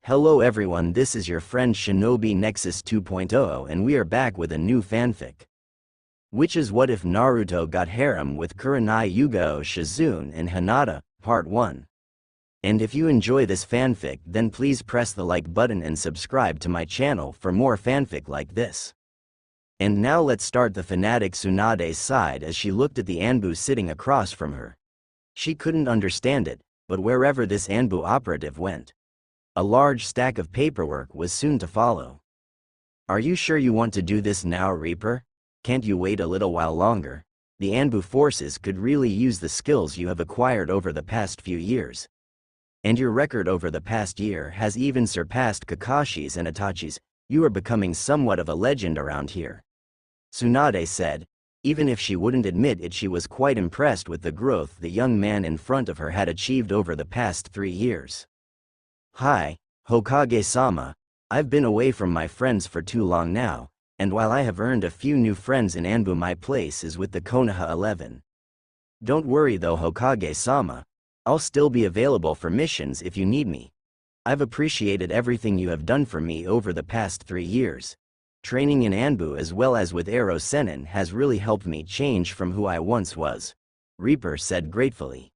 Hello everyone, this is your friend Shinobi Nexus 2.0 and we are back with a new fanfic. Which is What If Naruto Got Harem with Kurenai, Yugao, Shizune and Hinata, Part 1. And if you enjoy this fanfic then please press the like button and subscribe to my channel for more fanfic like this. And now let's start the fanatic Tsunade's side as she looked at the Anbu sitting across from her. She couldn't understand it, but wherever this Anbu operative went, a large stack of paperwork was soon to follow. Are you sure you want to do this now, Reaper? Can't you wait a little while longer? The Anbu forces could really use the skills you have acquired over the past few years. And your record over the past year has even surpassed Kakashi's and Itachi's. You are becoming somewhat of a legend around here. Tsunade said. Even if she wouldn't admit it, she was quite impressed with the growth the young man in front of her had achieved over the past 3 years. Hi, Hokage-sama. I've been away from my friends for too long now, and while I have earned a few new friends in Anbu, my place is with the Konoha 11. Don't worry though, Hokage-sama. I'll still be available for missions if you need me. I've appreciated everything you have done for me over the past 3 years. Training in Anbu as well as with Ero Sennin has really helped me change from who I once was, Reaper said gratefully.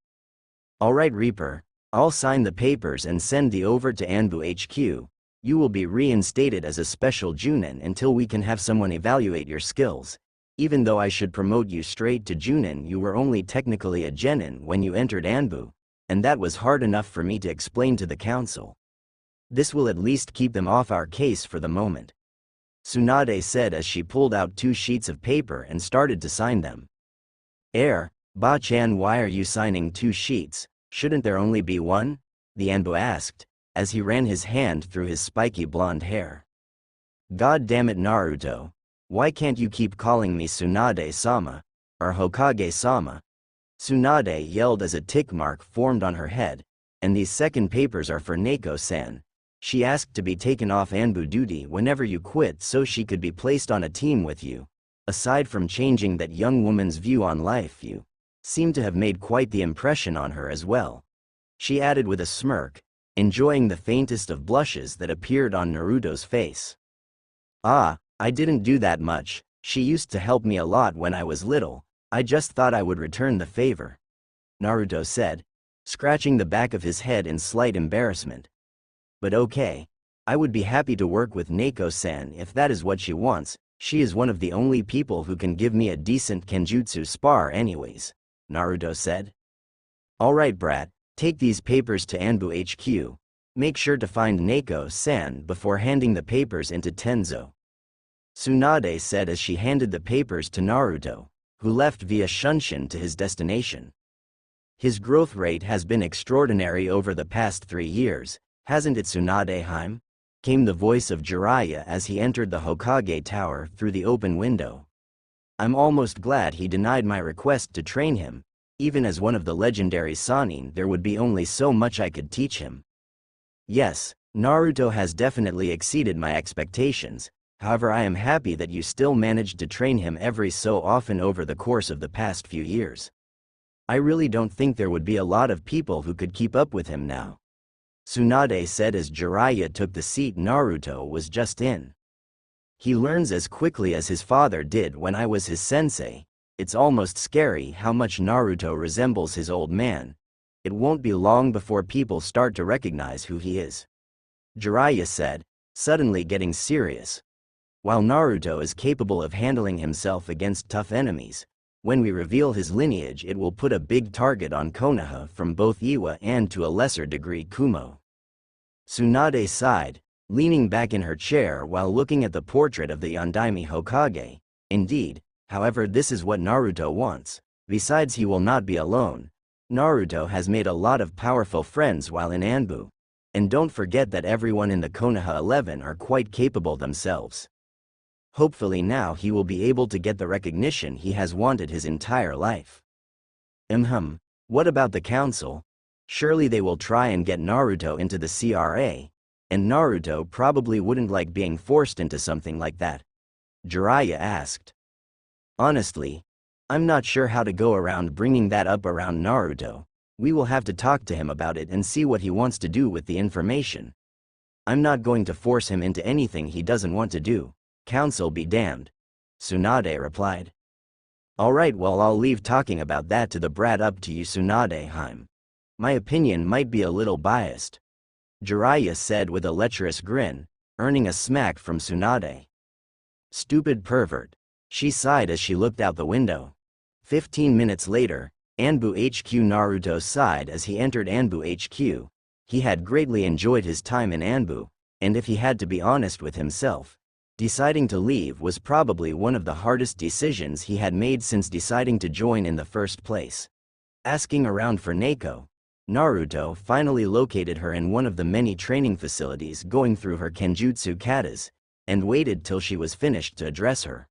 Alright Reaper, I'll sign the papers and send thee over to Anbu HQ. You will be reinstated as a special Junin until we can have someone evaluate your skills. Even though I should promote you straight to Junin, you were only technically a Genin when you entered Anbu, and that was hard enough for me to explain to the council. This will at least keep them off our case for the moment, Tsunade said as she pulled out 2 sheets of paper and started to sign them. Ba-chan, why are you signing 2 sheets? Shouldn't there only be one? The Anbu asked, as he ran his hand through his spiky blonde hair. God damn it, Naruto. Why can't you keep calling me Tsunade-sama, or Hokage-sama? Tsunade yelled as a tick mark formed on her head, and these second papers are for Neko-san. She asked to be taken off Anbu duty whenever you quit so she could be placed on a team with you. Aside from changing that young woman's view on life, you seemed to have made quite the impression on her as well, she added with a smirk, enjoying the faintest of blushes that appeared on Naruto's face. I didn't do that much. She used to help me a lot when I was little. I just thought I would return the favor, Naruto said, scratching the back of his head in slight embarrassment. But okay, I would be happy to work with Neko-san if that is what she wants. She is one of the only people who can give me a decent kenjutsu spar anyways, Naruto said. Alright brat, take these papers to Anbu HQ. Make sure to find Neko-san before handing the papers into Tenzo, Tsunade said as she handed the papers to Naruto, who left via Shunshin to his destination. His growth rate has been extraordinary over the past 3 years, hasn't it, Tsunade-heim? Came the voice of Jiraiya as he entered the Hokage Tower through the open window. I'm almost glad he denied my request to train him. Even as one of the legendary Sannin, there would be only so much I could teach him. Yes, Naruto has definitely exceeded my expectations. However, I am happy that you still managed to train him every so often over the course of the past few years. I really don't think there would be a lot of people who could keep up with him now, Tsunade said as Jiraiya took the seat Naruto was just in. He learns as quickly as his father did when I was his sensei. It's almost scary how much Naruto resembles his old man. It won't be long before people start to recognize who he is, Jiraiya said, suddenly getting serious. While Naruto is capable of handling himself against tough enemies, when we reveal his lineage it will put a big target on Konoha from both Iwa and to a lesser degree Kumo. Tsunade sighed, leaning back in her chair while looking at the portrait of the Yondaime Hokage. Indeed, however, this is what Naruto wants. Besides, he will not be alone. Naruto has made a lot of powerful friends while in Anbu. And don't forget that everyone in the Konoha 11 are quite capable themselves. Hopefully now he will be able to get the recognition he has wanted his entire life. What about the council? Surely they will try and get Naruto into the CRA, and Naruto probably wouldn't like being forced into something like that, Jiraiya asked. Honestly, I'm not sure how to go around bringing that up around Naruto. We will have to talk to him about it and see what he wants to do with the information. I'm not going to force him into anything he doesn't want to do. Counsel be damned. Tsunade replied. Alright, well, I'll leave talking about that to the brat, up to you, Tsunade. My opinion might be a little biased, Jiraiya said with a lecherous grin, earning a smack from Tsunade. Stupid pervert. She sighed as she looked out the window. 15 minutes later, Anbu HQ. Naruto sighed as he entered Anbu HQ. He had greatly enjoyed his time in Anbu, and if he had to be honest with himself, deciding to leave was probably one of the hardest decisions he had made since deciding to join in the first place. Asking around for Neiko, Naruto finally located her in one of the many training facilities going through her Kenjutsu katas, and waited till she was finished to address her.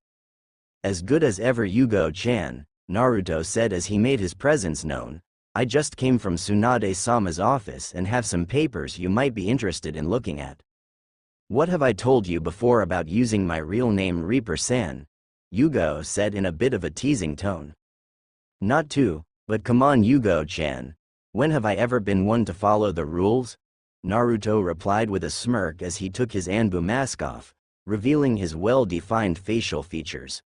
As good as ever, Yugao-chan, Naruto said as he made his presence known. I just came from Tsunade-sama's office and have some papers you might be interested in looking at. What have I told you before about using my real name, Reaper-san? Yugao said in a bit of a teasing tone. Not to, but come on, Yugao-chan. When have I ever been one to follow the rules? Naruto replied with a smirk as he took his Anbu mask off, revealing his well-defined facial features.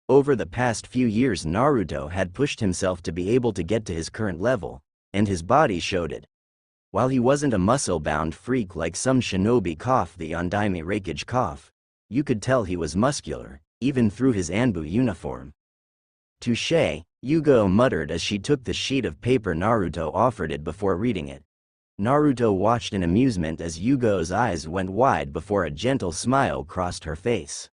Over the past few years, Naruto had pushed himself to be able to get to his current level, and his body showed it. While he wasn't a muscle-bound freak like some shinobi, the Yondaime Raikage, you could tell he was muscular, even through his Anbu uniform. Touché, Yugao muttered as she took the sheet of paper Naruto offered it before reading it. Naruto watched in amusement as Yugao's eyes went wide before a gentle smile crossed her face.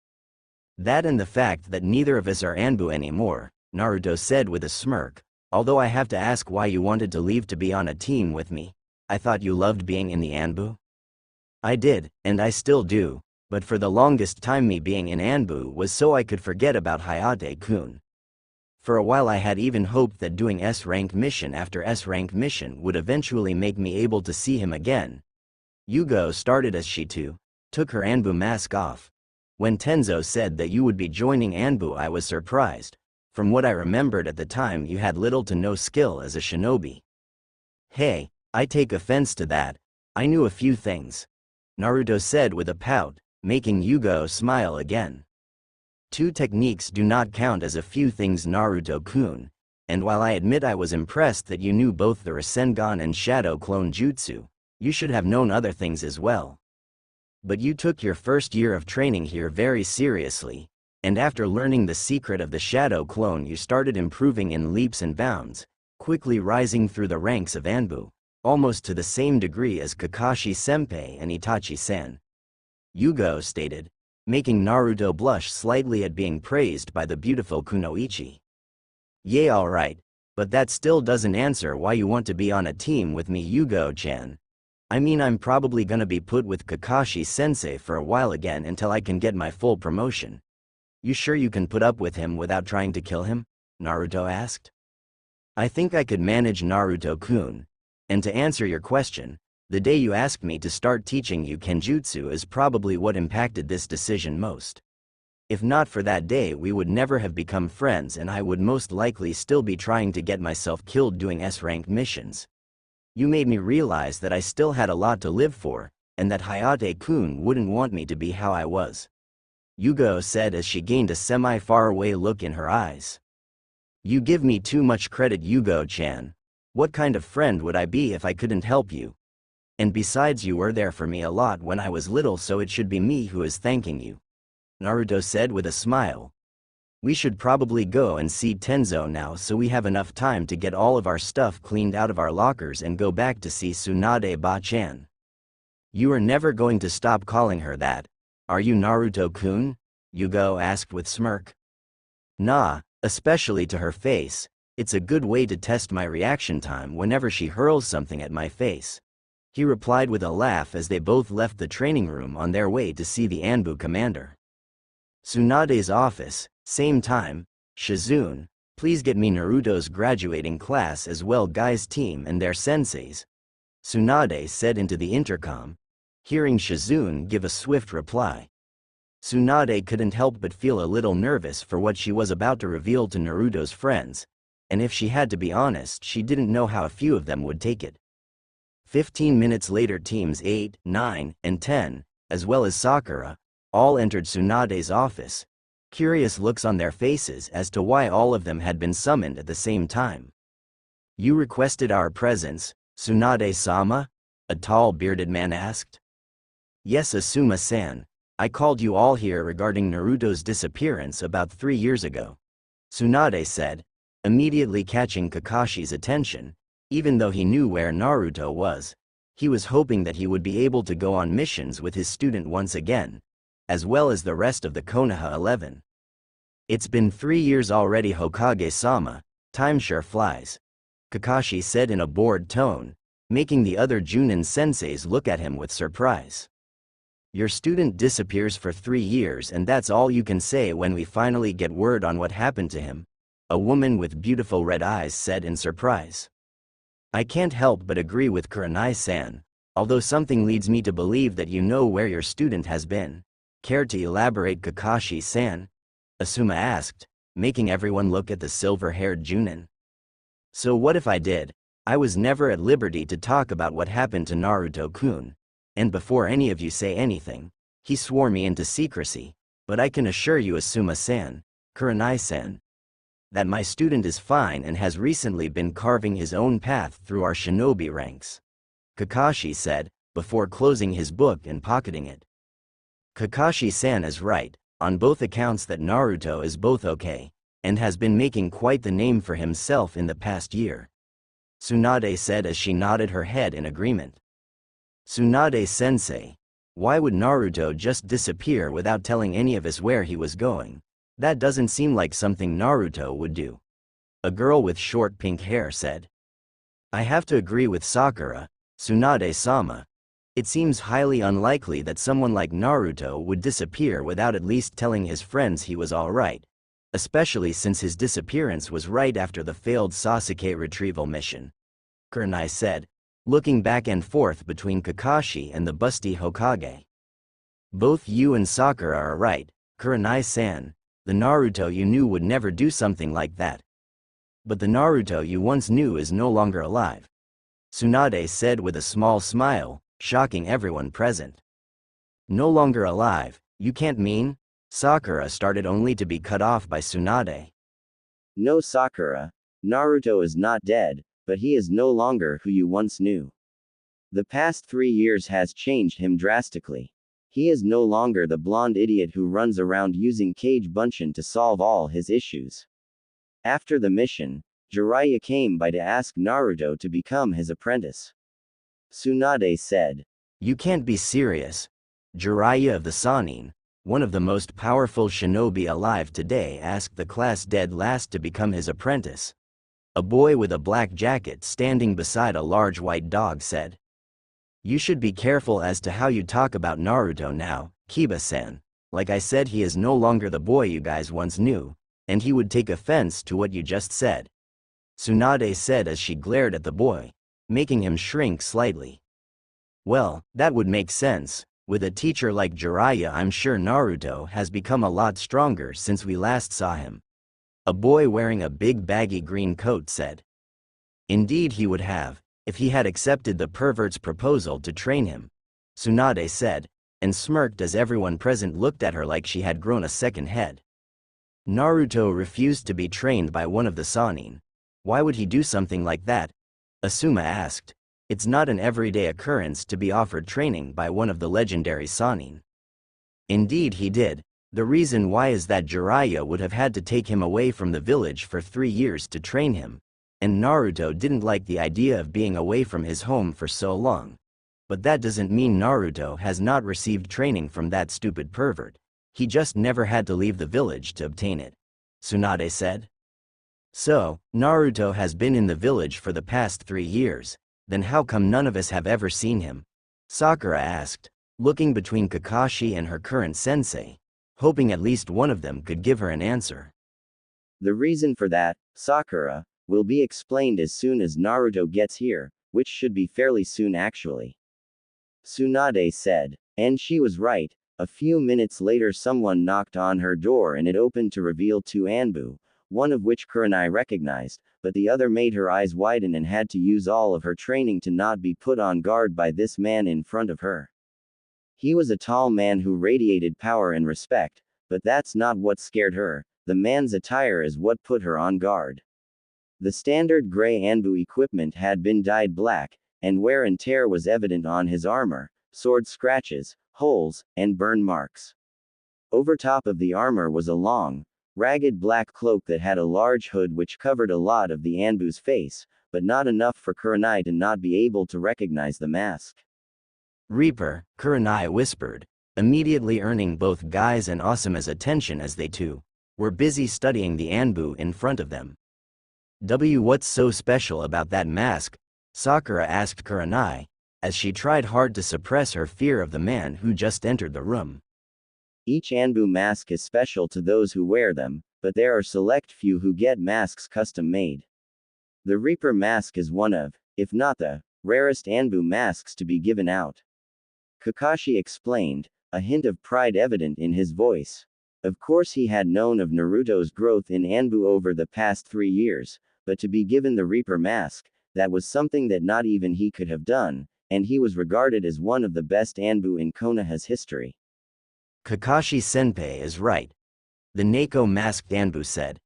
That and the fact that neither of us are Anbu anymore, Naruto said with a smirk. Although I have to ask why you wanted to leave to be on a team with me. I thought you loved being in the Anbu? I did, and I still do, but for the longest time me being in Anbu was so I could forget about Hayate-kun. For a while I had even hoped that doing S-rank mission after S-rank mission would eventually make me able to see him again. Yugao started as she too took her Anbu mask off. When Tenzo said that you would be joining Anbu, I was surprised. From what I remembered at the time, you had little to no skill as a shinobi. Hey, I take offense to that. I knew a few things, Naruto said with a pout, making Yugao smile again. 2 techniques do not count as a few things, Naruto-kun, and while I admit I was impressed that you knew both the Rasengan and Shadow Clone Jutsu, you should have known other things as well. But you took your first year of training here very seriously, and after learning the secret of the Shadow Clone, you started improving in leaps and bounds, quickly rising through the ranks of Anbu, almost to the same degree as Kakashi-senpai and Itachi-san. Yugao stated, making Naruto blush slightly at being praised by the beautiful Kunoichi. Yeah, alright, but that still doesn't answer why you want to be on a team with me, Yugao-chan. I mean, I'm probably gonna be put with Kakashi-sensei for a while again until I can get my full promotion. You sure you can put up with him without trying to kill him? Naruto asked. I think I could manage, Naruto-kun. And to answer your question, the day you asked me to start teaching you Kenjutsu is probably what impacted this decision most. If not for that day, we would never have become friends, and I would most likely still be trying to get myself killed doing S-rank missions. You made me realize that I still had a lot to live for, and that Hayate-kun wouldn't want me to be how I was. Yugao said as she gained a semi-faraway look in her eyes. You give me too much credit, Yugao-chan. What kind of friend would I be if I couldn't help you? And besides, you were there for me a lot when I was little, so it should be me who is thanking you, Naruto said with a smile. We should probably go and see Tenzo now so we have enough time to get all of our stuff cleaned out of our lockers and go back to see Tsunade-ba-chan. You are never going to stop calling her that, are you, Naruto-kun? Yugao asked with smirk. Nah, especially to her face. It's a good way to test my reaction time whenever she hurls something at my face, he replied with a laugh as they both left the training room on their way to see the Anbu commander. Tsunade's office, same time. Shizune, please get me Naruto's graduating class as well, guys, team and their senseis, Tsunade said into the intercom. Hearing Shizune give a swift reply, Tsunade couldn't help but feel a little nervous for what she was about to reveal to Naruto's friends, and if she had to be honest, she didn't know how a few of them would take it. 15 minutes later teams 8, 9, and 10, as well as Sakura, all entered Tsunade's office, curious looks on their faces as to why all of them had been summoned at the same time. "You requested our presence, Tsunade-sama?" a tall bearded man asked. "Yes, Asuma-san. I called you all here regarding Naruto's disappearance about 3 years ago," Tsunade said, immediately catching Kakashi's attention. Even though he knew where Naruto was, he was hoping that he would be able to go on missions with his student once again, as well as the rest of the Konoha 11. "It's been 3 years already, Hokage-sama. Time sure flies," Kakashi said in a bored tone, making the other Junin senseis look at him with surprise. "Your student disappears for 3 years and that's all you can say when we finally get word on what happened to him?" a woman with beautiful red eyes said in surprise. "I can't help but agree with Kurenai-san, although something leads me to believe that you know where your student has been. Care to elaborate, Kakashi-san?" Asuma asked, making everyone look at the silver-haired Junin. "So what if I did? I was never at liberty to talk about what happened to Naruto-kun, and before any of you say anything, he swore me into secrecy, but I can assure you, Asuma-san, Kurenai-san, that my student is fine and has recently been carving his own path through our shinobi ranks," Kakashi said, before closing his book and pocketing it. "Kakashi-san is right, on both accounts that Naruto is both okay, and has been making quite the name for himself in the past year," Tsunade said as she nodded her head in agreement. "Tsunade-sensei, why would Naruto just disappear without telling any of us where he was going? That doesn't seem like something Naruto would do," a girl with short pink hair said. "I have to agree with Sakura, Tsunade-sama. It seems highly unlikely that someone like Naruto would disappear without at least telling his friends he was alright, especially since his disappearance was right after the failed Sasuke retrieval mission," Kurenai said, looking back and forth between Kakashi and the busty Hokage. "Both you and Sakura are right, Kurenai-san. The Naruto you knew would never do something like that. But the Naruto you once knew is no longer alive," Tsunade said with a small smile, shocking everyone present. "No longer alive, you can't mean?" Sakura started only to be cut off by Tsunade. "No, Sakura. Naruto is not dead, but he is no longer who you once knew. The past 3 years has changed him drastically. He is no longer the blonde idiot who runs around using Kage Bunshin to solve all his issues. After the mission, Jiraiya came by to ask Naruto to become his apprentice," Tsunade said. "You can't be serious. Jiraiya of the Sannin, one of the most powerful shinobi alive today, asked the class dead last to become his apprentice," a boy with a black jacket standing beside a large white dog said. "You should be careful as to how you talk about Naruto now, Kiba-san. Like I said, he is no longer the boy you guys once knew, and he would take offense to what you just said," Tsunade said as she glared at the boy, making him shrink slightly. "Well, that would make sense. With a teacher like Jiraiya, I'm sure Naruto has become a lot stronger since we last saw him," a boy wearing a big baggy green coat said. "Indeed he would have, if he had accepted the pervert's proposal to train him," Tsunade said, and smirked as everyone present looked at her like she had grown a second head. "Naruto refused to be trained by one of the Sannin. Why would he do something like that?" Asuma asked. "It's not an everyday occurrence to be offered training by one of the legendary Sannin." "Indeed he did. The reason why is that Jiraiya would have had to take him away from the village for 3 years to train him, and Naruto didn't like the idea of being away from his home for so long. But that doesn't mean Naruto has not received training from that stupid pervert. He just never had to leave the village to obtain it," Tsunade said. "So, Naruto has been in the village for the past 3 years, then how come none of us have ever seen him?" Sakura asked, looking between Kakashi and her current sensei, hoping at least one of them could give her an answer. "The reason for that, Sakura, will be explained as soon as Naruto gets here, which should be fairly soon actually," Tsunade said. And she was right. A few minutes later someone knocked on her door and it opened to reveal two Anbu, one of which Kurenai recognized, but the other made her eyes widen and had to use all of her training to not be put on guard by this man in front of her. He was a tall man who radiated power and respect, but that's not what scared her. The man's attire is what put her on guard. The standard gray Anbu equipment had been dyed black, and wear and tear was evident on his armor, sword scratches, holes, and burn marks. Over top of the armor was a long, ragged black cloak that had a large hood which covered a lot of the Anbu's face, but not enough for Kurenai to not be able to recognize the mask. Reaper, Kurenai whispered, immediately earning both Guy's and Asuma's attention as they too were busy studying the Anbu in front of them. What's so special about that mask? Sakura asked Kurenai, as she tried hard to suppress her fear of the man who just entered the room. Each Anbu mask is special to those who wear them, but there are select few who get masks custom made. The Reaper mask is one of, if not the, rarest Anbu masks to be given out. Kakashi explained, a hint of pride evident in his voice. Of course he had known of Naruto's growth in Anbu over the past 3 years, but to be given the Reaper mask, that was something that not even he could have done, and he was regarded as one of the best Anbu in Konoha's history. Kakashi Senpai is right. The Neko masked Anbu said.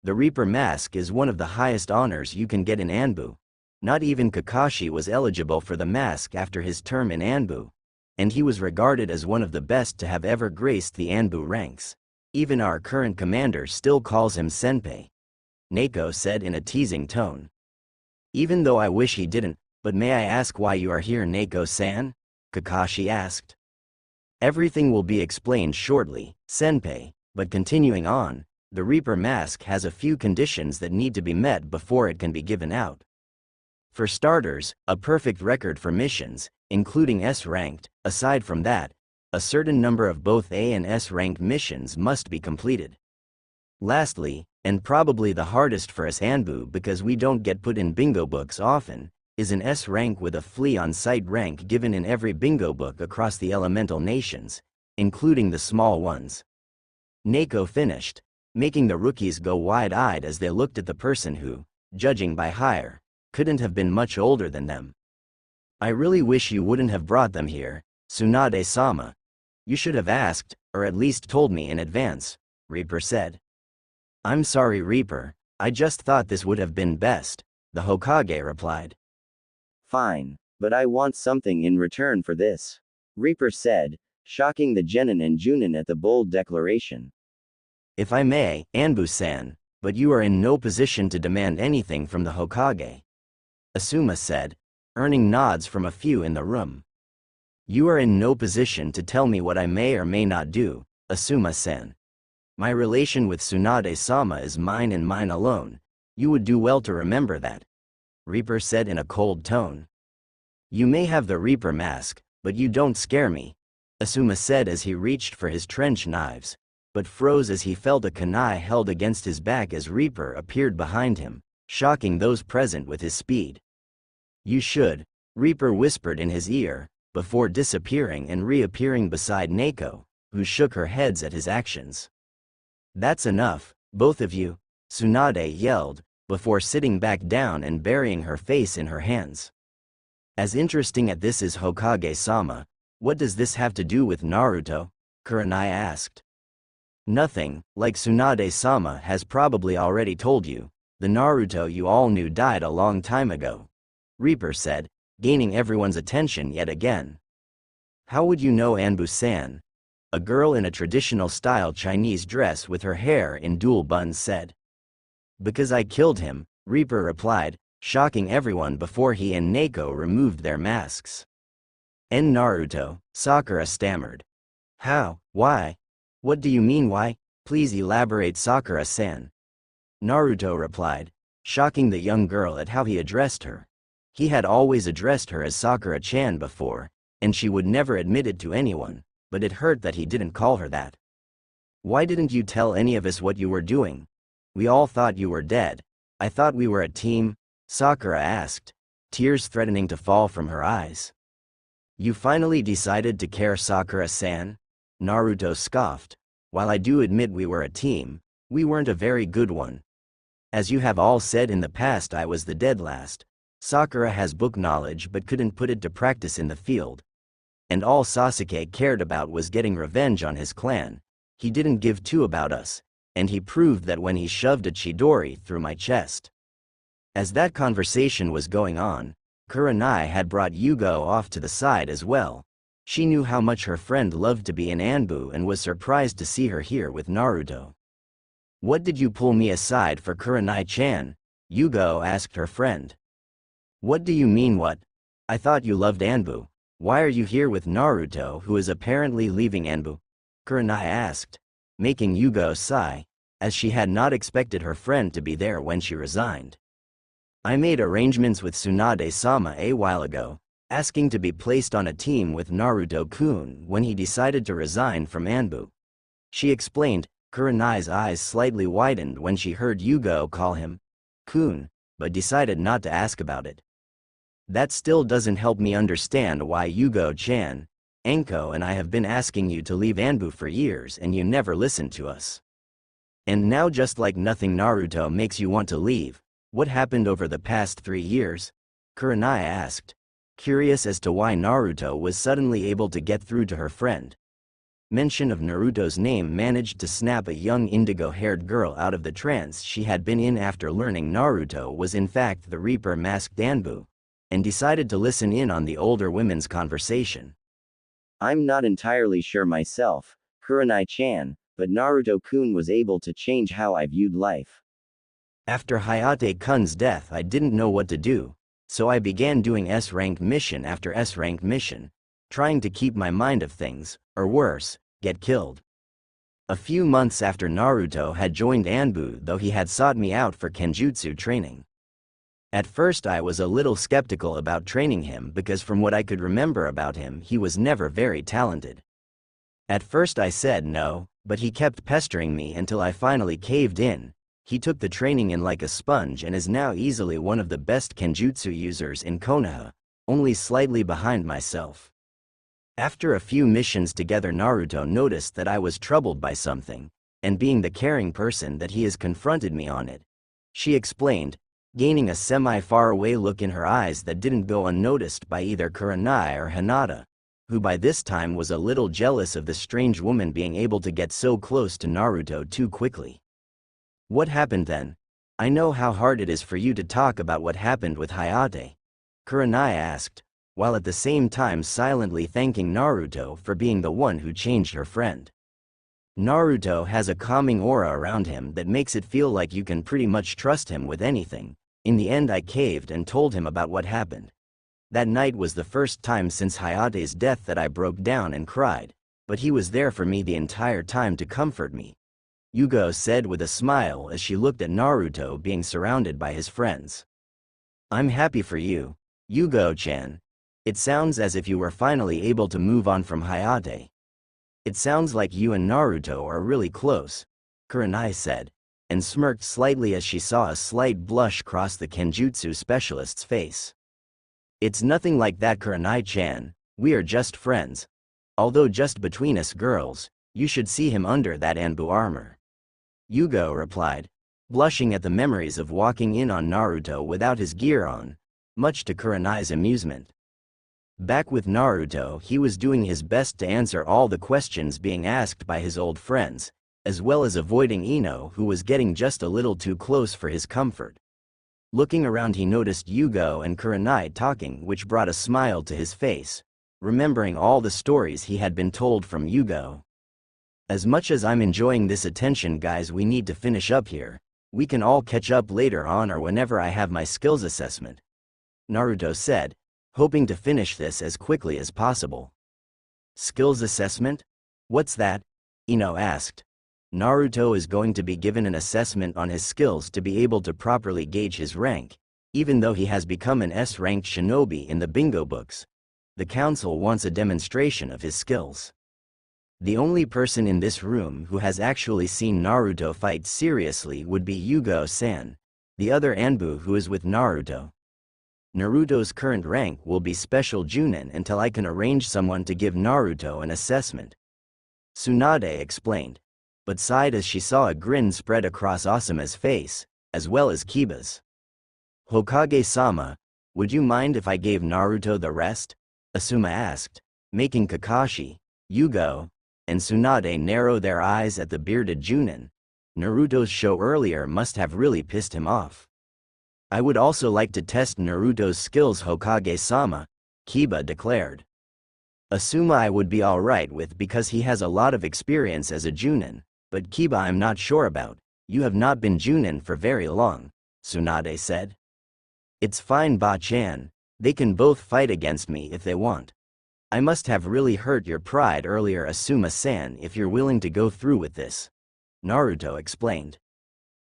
The Reaper mask is one of the highest honors you can get in Anbu. Not even Kakashi was eligible for the mask after his term in Anbu, and he was regarded as one of the best to have ever graced the Anbu ranks. Even our current commander still calls him Senpai. Neko said in a teasing tone. Even though I wish he didn't, but may I ask why you are here, Neko-san? Kakashi asked. Everything will be explained shortly, Senpai, but continuing on, the Reaper mask has a few conditions that need to be met before it can be given out. For starters, a perfect record for missions, including S-ranked. Aside from that, a certain number of both A and S-ranked missions must be completed. Lastly, and probably the hardest for us Anbu because we don't get put in bingo books often, is an S rank with a flea on sight rank given in every bingo book across the elemental nations, including the small ones. Neko finished, making the rookies go wide-eyed as they looked at the person who, judging by hire, couldn't have been much older than them. I really wish you wouldn't have brought them here, Tsunade-sama. You should have asked, or at least told me in advance, Reaper said. I'm sorry, Reaper, I just thought this would have been best, the Hokage replied. Fine, but I want something in return for this, Reaper said, shocking the Genin and Junin at the bold declaration. If I may, Anbu-san, but you are in no position to demand anything from the Hokage, Asuma said, earning nods from a few in the room. You are in no position to tell me what I may or may not do, Asuma-san. My relation with Tsunade-sama is mine and mine alone. You would do well to remember that, Reaper said in a cold tone. You may have the Reaper mask, but you don't scare me, Asuma said as he reached for his trench knives, but froze as he felt a kunai held against his back as Reaper appeared behind him, shocking those present with his speed. You should, Reaper whispered in his ear, before disappearing and reappearing beside Neko, who shook her heads at his actions. That's enough, both of you, Tsunade yelled, before sitting back down and burying her face in her hands. As interesting as this is, Hokage-sama, what does this have to do with Naruto? Kurenai asked. Nothing, like Tsunade-sama has probably already told you, the Naruto you all knew died a long time ago, Reaper said, gaining everyone's attention yet again. How would you know, Anbu-san? A girl in a traditional style Chinese dress with her hair in dual buns said. Because I killed him, Reaper replied, shocking everyone before he and Neko removed their masks. And Naruto, Sakura stammered. How? Why? What do you mean why? Please elaborate, Sakura-san. Naruto replied, shocking the young girl at how he addressed her. He had always addressed her as Sakura-chan before, and she would never admit it to anyone, but it hurt that he didn't call her that. Why didn't you tell any of us what you were doing? We all thought you were dead. I thought we were a team, Sakura asked, tears threatening to fall from her eyes. You finally decided to care, Sakura-san? Naruto scoffed. While I do admit we were a team, We weren't a very good one. As you have all said in the past, I was the dead last. Sakura has book knowledge but couldn't put it to practice in the field. And all Sasuke cared about was getting revenge on his clan. He didn't give two about us, and he proved that when he shoved a Chidori through my chest. As that conversation was going on, Kurenai had brought Yugao off to the side as well. She knew how much her friend loved to be in Anbu and was surprised to see her here with Naruto. "What did you pull me aside for, Kurenai-chan?" Yugao asked her friend. "What do you mean what? I thought you loved Anbu. Why are you here with Naruto, who is apparently leaving Anbu?" Kurenai asked, making Yugao sigh, as she had not expected her friend to be there when she resigned. "I made arrangements with Tsunade-sama a while ago, asking to be placed on a team with Naruto-kun when he decided to resign from Anbu," she explained. Kurenai's eyes slightly widened when she heard Yugao call him kun, but decided not to ask about it. "That still doesn't help me understand why Yugao-chan, Anko and I have been asking you to leave Anbu for years and you never listened to us. And now just like nothing Naruto makes you want to leave. What happened over the past 3 years?" Kurenai asked, curious as to why Naruto was suddenly able to get through to her friend. Mention of Naruto's name managed to snap a young indigo-haired girl out of the trance she had been in after learning Naruto was in fact the Reaper masked Anbu, and decided to listen in on the older women's conversation. "I'm not entirely sure myself, Kurenai-chan, but Naruto-kun was able to change how I viewed life. After Hayate-kun's death, I didn't know what to do, so I began doing S-rank mission after S-rank mission, trying to keep my mind of things, or worse, get killed. A few months after Naruto had joined Anbu, though, he had sought me out for Kenjutsu training. At first I was a little skeptical about training him because from what I could remember about him, he was never very talented. At first I said no, but he kept pestering me until I finally caved in. He took the training in like a sponge and is now easily one of the best Kenjutsu users in Konoha, only slightly behind myself. After a few missions together, Naruto noticed that I was troubled by something, and being the caring person that he is, confronted me on it," she explained, gaining a semi-faraway look in her eyes that didn't go unnoticed by either Kurenai or Hinata, who by this time was a little jealous of the strange woman being able to get so close to Naruto too quickly. "What happened then? I know how hard it is for you to talk about what happened with Hayate," Kurenai asked, while at the same time silently thanking Naruto for being the one who changed her friend. "Naruto has a calming aura around him that makes it feel like you can pretty much trust him with anything. In the end I caved and told him about what happened. That night was the first time since Hayate's death that I broke down and cried, but he was there for me the entire time to comfort me," Yugao said with a smile as she looked at Naruto being surrounded by his friends. "I'm happy for you, Yugao-chan. It sounds as if you were finally able to move on from Hayate. It sounds like you and Naruto are really close," Kurenai said, and smirked slightly as she saw a slight blush cross the Kenjutsu specialist's face. "It's nothing like that, Kurenai-chan, we are just friends. Although just between us girls, you should see him under that Anbu armor," Yugao replied, blushing at the memories of walking in on Naruto without his gear on, much to Kurenai's amusement. Back with Naruto, he was doing his best to answer all the questions being asked by his old friends, as well as avoiding Ino, who was getting just a little too close for his comfort. Looking around, he noticed Yugao and Kurenai talking, which brought a smile to his face, remembering all the stories he had been told from Yugao. "As much as I'm enjoying this attention, guys, we need to finish up here. We can all catch up later on or whenever I have my skills assessment," Naruto said, hoping to finish this as quickly as possible. "Skills assessment? What's that?" Ino asked. "Naruto is going to be given an assessment on his skills to be able to properly gauge his rank, even though he has become an S-ranked shinobi in the bingo books. The council wants a demonstration of his skills. The only person in this room who has actually seen Naruto fight seriously would be Yugao-san, the other Anbu who is with Naruto. Naruto's current rank will be Special Junin until I can arrange someone to give Naruto an assessment," Tsunade explained. but sighed as she saw a grin spread across Asuma's face, as well as Kiba's. "Hokage-sama, would you mind if I gave Naruto the rest?" Asuma asked, making Kakashi, Yugao, and Tsunade narrow their eyes at the bearded Junin. Naruto's show earlier must have really pissed him off. "I would also like to test Naruto's skills, Hokage-sama," Kiba declared. "Asuma I would be alright with because he has a lot of experience as a Junin, but Kiba I'm not sure about. You have not been Junin for very long," Tsunade said. "It's fine, Ba-chan, they can both fight against me if they want. I must have really hurt your pride earlier, Asuma-san, if you're willing to go through with this," Naruto explained.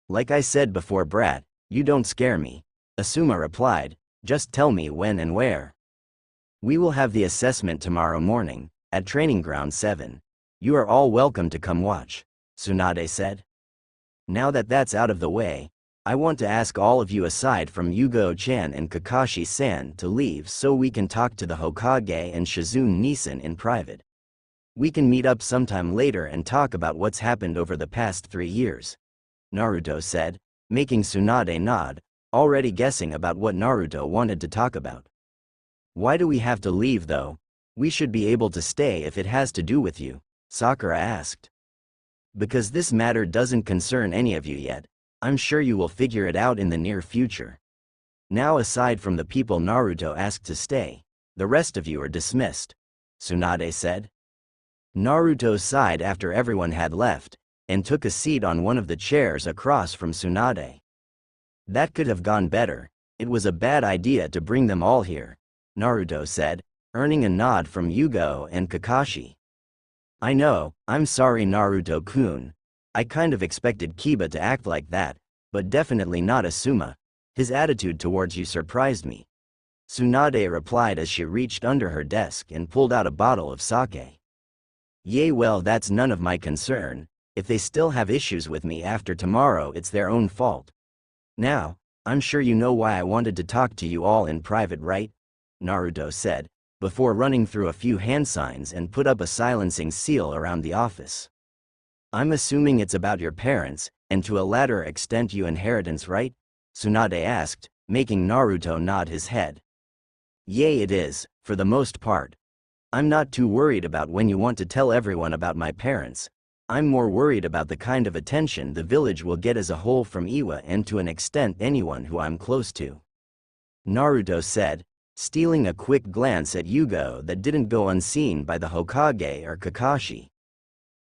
"Like I said before, brat, you don't scare me," Asuma replied, "just tell me when and where." "We will have the assessment tomorrow morning, at Training Ground 7. You are all welcome to come watch," Tsunade said. "Now that that's out of the way, I want to ask all of you aside from Yugao-chan and Kakashi-san to leave so we can talk to the Hokage and Shizune-san in private. We can meet up sometime later and talk about what's happened over the past 3 years," Naruto said, making Tsunade nod, already guessing about what Naruto wanted to talk about. "Why do we have to leave though? We should be able to stay if it has to do with you," Sakura asked. "Because this matter doesn't concern any of you yet. I'm sure you will figure it out in the near future. Now aside from the people Naruto asked to stay, the rest of you are dismissed," Tsunade said. Naruto sighed after everyone had left, and took a seat on one of the chairs across from Tsunade. "That could have gone better. It was a bad idea to bring them all here," Naruto said, earning a nod from Yugao and Kakashi. "I know, I'm sorry Naruto-kun. I kind of expected Kiba to act like that, but definitely not Asuma. His attitude towards you surprised me," Tsunade replied as she reached under her desk and pulled out a bottle of sake. "Yay, well, that's none of my concern. If they still have issues with me after tomorrow, it's their own fault. Now, I'm sure you know why I wanted to talk to you all in private, right?" Naruto said, before running through a few hand signs and put up a silencing seal around the office. "I'm assuming it's about your parents, and to a latter extent you inheritance, right?" Tsunade asked, making Naruto nod his head. "Yay, it is, for the most part. I'm not too worried about when you want to tell everyone about my parents. I'm more worried about the kind of attention the village will get as a whole from Iwa and to an extent anyone who I'm close to," Naruto said, stealing a quick glance at Yugao that didn't go unseen by the Hokage or Kakashi.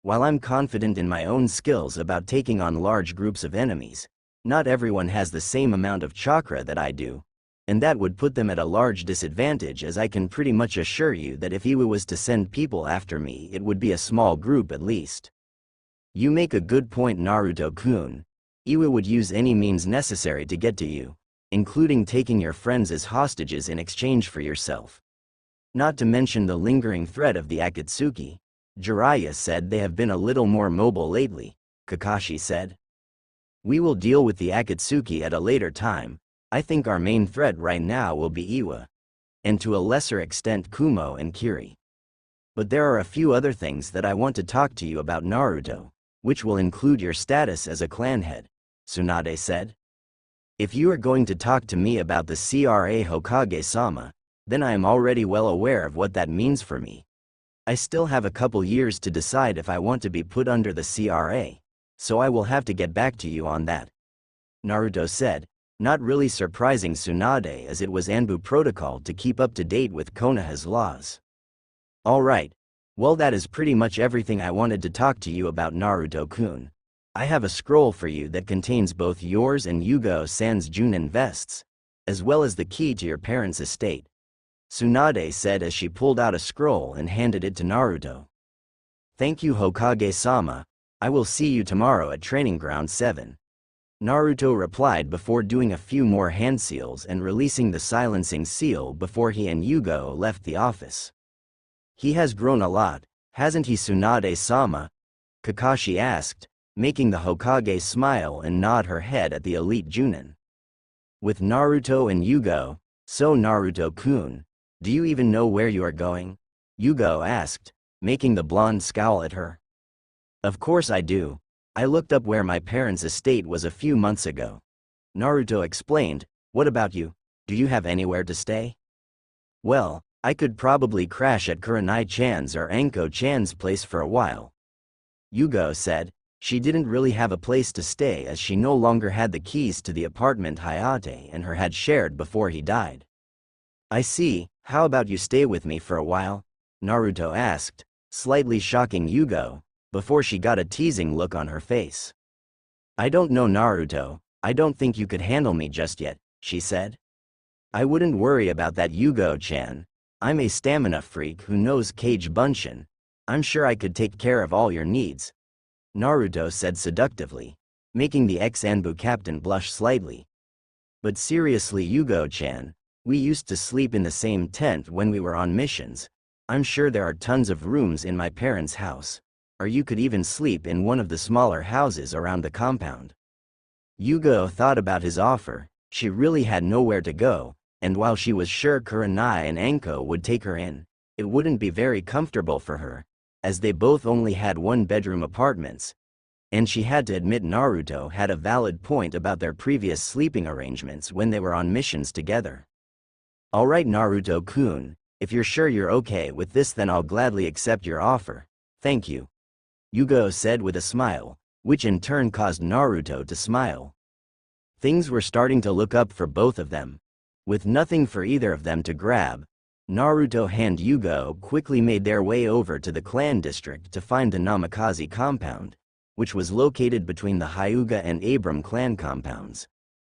"While I'm confident in my own skills about taking on large groups of enemies, not everyone has the same amount of chakra that I do, and that would put them at a large disadvantage, as I can pretty much assure you that if Iwa was to send people after me, it would be a small group at least." "You make a good point, Naruto-kun. Iwa would use any means necessary to get to you, including taking your friends as hostages in exchange for yourself. Not to mention the lingering threat of the Akatsuki. Jiraiya said they have been a little more mobile lately," Kakashi said. "We will deal with the Akatsuki at a later time. I think our main threat right now will be Iwa. And to a lesser extent Kumo and Kiri. But there are a few other things that I want to talk to you about, Naruto, which will include your status as a clan head," Tsunade said. "If you are going to talk to me about the CRA Hokage-sama, then I am already well aware of what that means for me. I still have a couple years to decide if I want to be put under the CRA, so I will have to get back to you on that," Naruto said, not really surprising Tsunade as it was Anbu protocol to keep up to date with Konoha's laws. "Alright, well, that is pretty much everything I wanted to talk to you about, Naruto-kun. I have a scroll for you that contains both yours and Yugao-san's Junin vests, as well as the key to your parents' estate," Tsunade said as she pulled out a scroll and handed it to Naruto. "Thank you, Hokage-sama. I will see you tomorrow at Training Ground 7. Naruto replied before doing a few more hand seals and releasing the silencing seal before he and Yugao left the office. "He has grown a lot, hasn't he, Tsunade-sama?" Kakashi asked, making the Hokage smile and nod her head at the elite Junin. "With Naruto and Yugao, so Naruto-kun, do you even know where you are going?" Yugao asked, making the blonde scowl at her. Of course I do. I looked up where my parents' estate was a few months ago. Naruto explained. What about you? Do you have anywhere to stay? Well, I could probably crash at Kurenai-chan's or Anko-chan's place for a while. Yugao said. She didn't really have a place to stay as she no longer had the keys to the apartment Hayate and her had shared before he died. I see. How about you stay with me for a while? Naruto asked, slightly shocking Yugao, before she got a teasing look on her face. I don't know, Naruto. I don't think you could handle me just yet, she said. I wouldn't worry about that, Yugao-chan. I'm a stamina freak who knows Kage Bunshin. I'm sure I could take care of all your needs, Naruto said seductively, making the ex-Anbu captain blush slightly. But seriously, Yugao-chan, we used to sleep in the same tent when we were on missions. I'm sure there are tons of rooms in my parents' house. Or you could even sleep in one of the smaller houses around the compound. Yugao thought about his offer. She really had nowhere to go, and while she was sure Kurenai and Anko would take her in, it wouldn't be very comfortable for her, as they both only had one-bedroom apartments. And she had to admit Naruto had a valid point about their previous sleeping arrangements when they were on missions together. Alright, Naruto-kun, if you're sure you're okay with this, then I'll gladly accept your offer. Thank you, Yugao said with a smile, which in turn caused Naruto to smile. Things were starting to look up for both of them. With nothing for either of them to grab, Naruto and Yugao quickly made their way over to the clan district to find the Namikaze compound, which was located between the Hyuga and Abram clan compounds.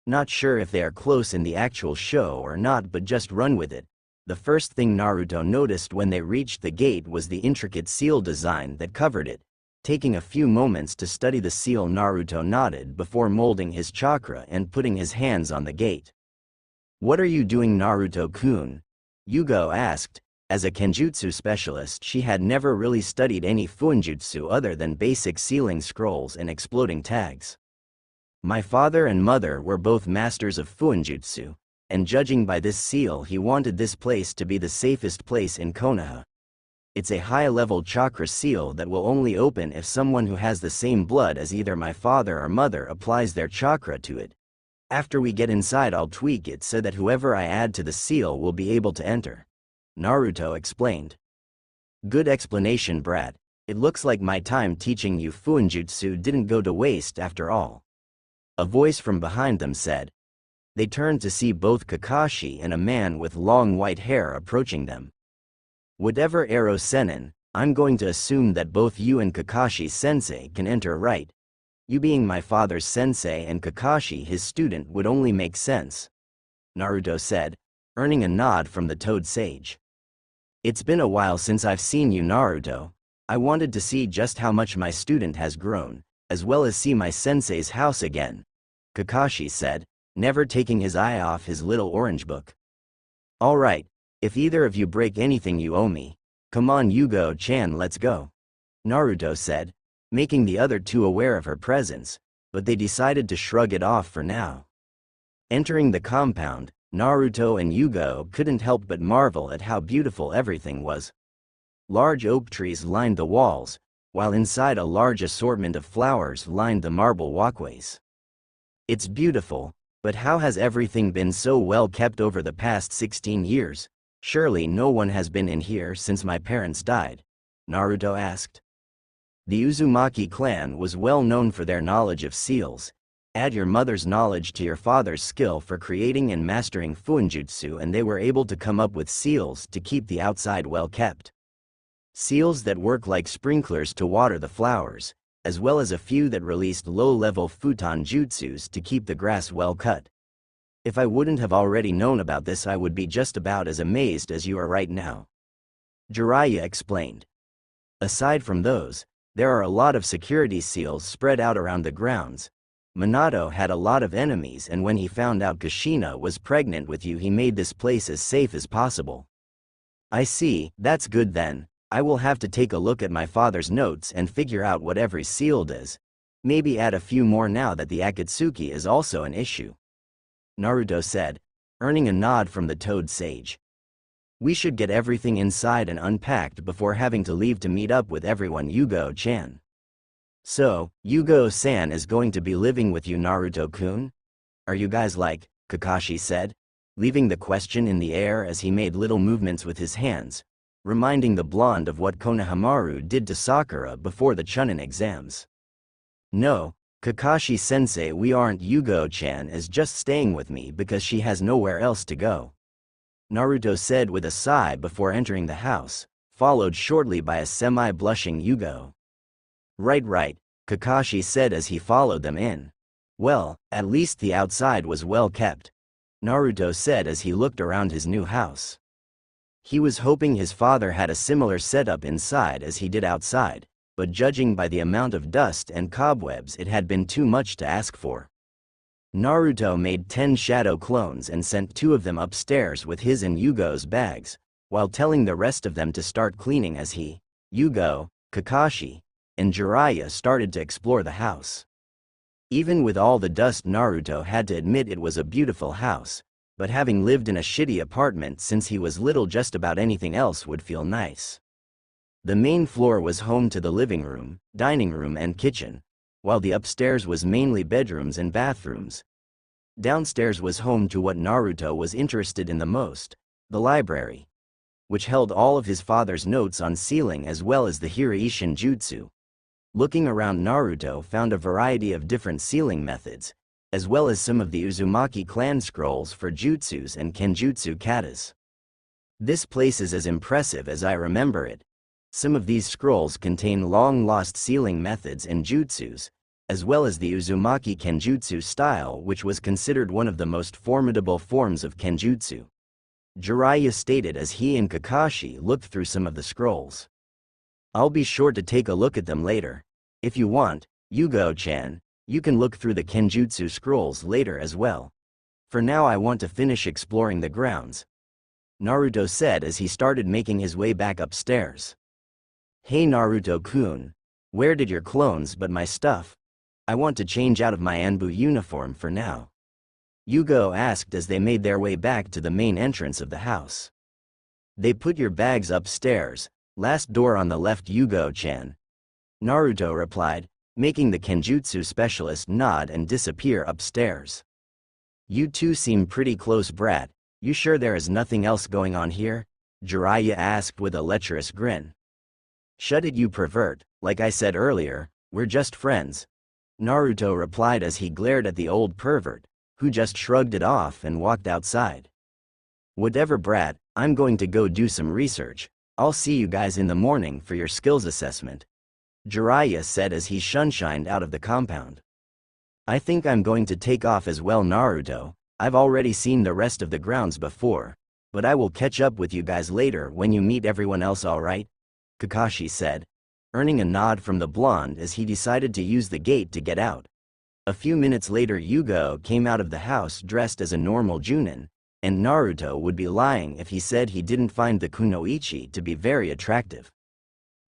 Not sure if they are close in the actual show or not, but just run with it. The first thing Naruto noticed when they reached the gate was the intricate seal design that covered it. Taking a few moments to study the seal, Naruto nodded before molding his chakra and putting his hands on the gate. What are you doing, Naruto-kun? Yugao asked. As a kenjutsu specialist, she had never really studied any fuinjutsu other than basic sealing scrolls and exploding tags. My father and mother were both masters of fuinjutsu, and judging by this seal, he wanted this place to be the safest place in Konoha. It's a high-level chakra seal that will only open if someone who has the same blood as either my father or mother applies their chakra to it. After we get inside, I'll tweak it so that whoever I add to the seal will be able to enter, Naruto explained. Good explanation, brat. It looks like my time teaching you fuinjutsu didn't go to waste after all, a voice from behind them said. They turned to see both Kakashi and a man with long white hair approaching them. Whatever Ero Senin, I'm going to assume that both you and Kakashi-sensei can enter, right? You being my father's sensei and Kakashi his student would only make sense, Naruto said, earning a nod from the Toad Sage. It's been a while since I've seen you, Naruto. I wanted to see just how much my student has grown, as well as see my sensei's house again, Kakashi said, never taking his eye off his little orange book. Alright, if either of you break anything you owe me, come on Yugao-chan, let's go, Naruto said, making the other two aware of her presence, but they decided to shrug it off for now. Entering the compound, Naruto and Yugao couldn't help but marvel at how beautiful everything was. Large oak trees lined the walls, while inside a large assortment of flowers lined the marble walkways. It's beautiful, but how has everything been so well kept over the past 16 years? Surely no one has been in here since my parents died, Naruto asked. The Uzumaki clan was well known for their knowledge of seals. Add your mother's knowledge to your father's skill for creating and mastering fuinjutsu and they were able to come up with seals to keep the outside well kept. Seals that work like sprinklers to water the flowers, as well as a few that released low-level futon jutsus to keep the grass well cut. If I wouldn't have already known about this, I would be just about as amazed as you are right now, Jiraiya explained. Aside from those, there are a lot of security seals spread out around the grounds. Minato had a lot of enemies, and when he found out Kushina was pregnant with you, he made this place as safe as possible. I see, that's good then. I will have to take a look at my father's notes and figure out what every seal does. Maybe add a few more now that the Akatsuki is also an issue, Naruto said, earning a nod from the Toad Sage. We should get everything inside and unpacked before having to leave to meet up with everyone, Yugao-chan. So, Yugao-san is going to be living with you, Naruto-kun? Are you guys like, Kakashi said, leaving the question in the air as he made little movements with his hands, reminding the blonde of what Konohamaru did to Sakura before the Chunin exams. No, Kakashi-sensei, we aren't. Yugao-chan is just staying with me because she has nowhere else to go, Naruto said with a sigh before entering the house, followed shortly by a semi-blushing Yugao. Right, Kakashi said as he followed them in. Well, at least the outside was well kept, Naruto said as he looked around his new house. He was hoping his father had a similar setup inside as he did outside, but judging by the amount of dust and cobwebs, it had been too much to ask for. Naruto made 10 shadow clones and sent 2 of them upstairs with his and Yugo's bags, while telling the rest of them to start cleaning as he, Yugao, Kakashi, and Jiraiya started to explore the house. Even with all the dust, Naruto had to admit it was a beautiful house, but having lived in a shitty apartment since he was little, just about anything else would feel nice. The main floor was home to the living room, dining room and kitchen, while the upstairs was mainly bedrooms and bathrooms. Downstairs was home to what Naruto was interested in the most, the library, which held all of his father's notes on sealing as well as the Hiraishin jutsu. Looking around, Naruto found a variety of different sealing methods, as well as some of the Uzumaki clan scrolls for jutsus and kenjutsu katas. This place is as impressive as I remember it. Some of these scrolls contain long-lost sealing methods and jutsus, as well as the Uzumaki kenjutsu style, which was considered one of the most formidable forms of kenjutsu, Jiraiya stated as he and Kakashi looked through some of the scrolls. I'll be sure to take a look at them later. If you want, Yugao-chan, you can look through the kenjutsu scrolls later as well. For now I want to finish exploring the grounds, Naruto said as he started making his way back upstairs. Hey Naruto-kun, where did your clones put my stuff? I want to change out of my Anbu uniform for now, Yugao asked as they made their way back to the main entrance of the house. They put your bags upstairs, last door on the left, Yugao-chan, Naruto replied, making the kenjutsu specialist nod and disappear upstairs. You two seem pretty close, brat. You sure there is nothing else going on here? Jiraiya asked with a lecherous grin. Shut it, you pervert, like I said earlier, we're just friends, Naruto replied as he glared at the old pervert, who just shrugged it off and walked outside. Whatever, brat, I'm going to go do some research. I'll see you guys in the morning for your skills assessment, Jiraiya said as he shunshined out of the compound. I think I'm going to take off as well, Naruto. I've already seen the rest of the grounds before, but I will catch up with you guys later when you meet everyone else, alright? Kakashi said, earning a nod from the blonde as he decided to use the gate to get out. A few minutes later, Yugao came out of the house dressed as a normal Junin, and Naruto would be lying if he said he didn't find the kunoichi to be very attractive.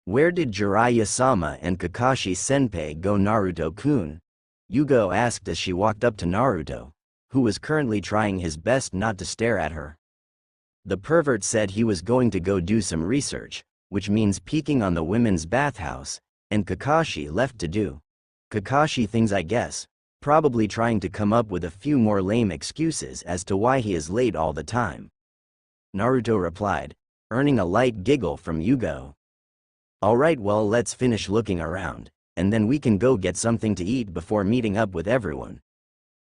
Where did Jiraiya-sama and Kakashi-senpai go, Naruto-kun? Yugao asked as she walked up to Naruto, who was currently trying his best not to stare at her. The pervert said he was going to go do some research, which means peeking on the women's bathhouse, and Kakashi left to do Kakashi things, I guess, probably trying to come up with a few more lame excuses as to why he is late all the time, Naruto replied, earning a light giggle from Yugao. Alright, well, let's finish looking around, and then we can go get something to eat before meeting up with everyone,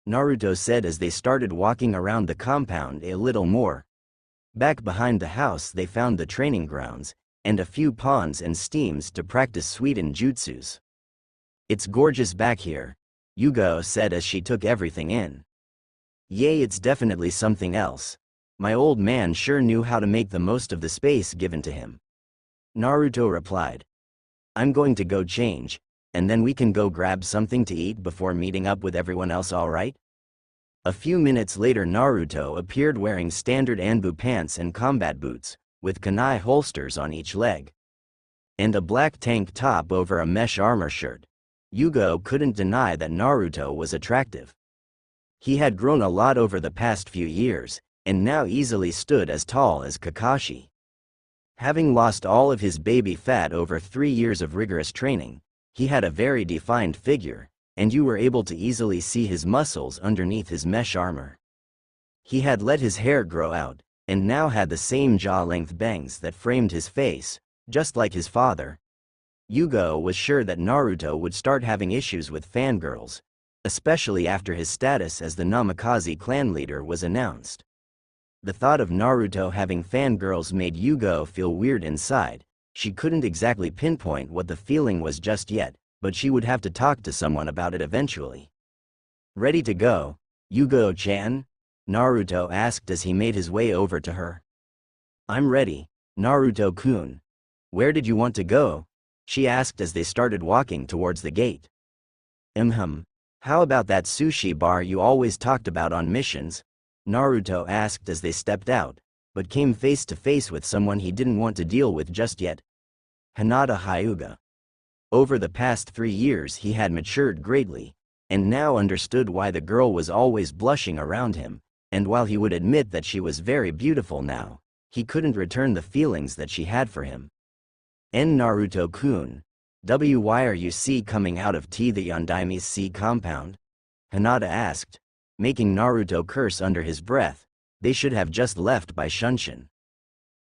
Naruto said as they started walking around the compound a little more. Back behind the house they found the training grounds, and a few ponds and steams to practice Suiten jutsus. It's gorgeous back here, Yugao said as she took everything in. Yay, it's definitely something else. My old man sure knew how to make the most of the space given to him, Naruto replied. I'm going to go change, and then we can go grab something to eat before meeting up with everyone else, alright? A few minutes later, Naruto appeared wearing standard Anbu pants and combat boots, with kunai holsters on each leg, and a black tank top over a mesh armor shirt. Yugao couldn't deny that Naruto was attractive. He had grown a lot over the past few years, and now easily stood as tall as Kakashi. Having lost all of his baby fat over 3 years of rigorous training, He had a very defined figure, and you were able to easily see his muscles underneath his mesh armor. He had let his hair grow out, and now had the same jaw-length bangs that framed his face, just like his father. Yugao was sure that Naruto would start having issues with fangirls, especially after his status as the Namikaze clan leader was announced. The thought of Naruto having fangirls made Yugao feel weird inside. She couldn't exactly pinpoint what the feeling was just yet, but she would have to talk to someone about it eventually. Ready to go, Yugao-chan? Naruto asked as he made his way over to her. I'm ready, Naruto-kun. Where did you want to go? She asked as they started walking towards the gate. How about that sushi bar you always talked about on missions? Naruto asked as they stepped out, but came face to face with someone he didn't want to deal with just yet. Hinata Hyuga. Over the past 3 years he had matured greatly, and now understood why the girl was always blushing around him, and while he would admit that she was very beautiful now, he couldn't return the feelings that she had for him. Naruto-kun. Why are you coming out of the Yondaime's sea compound? Hinata asked, making Naruto curse under his breath. They should have just left by Shunshin.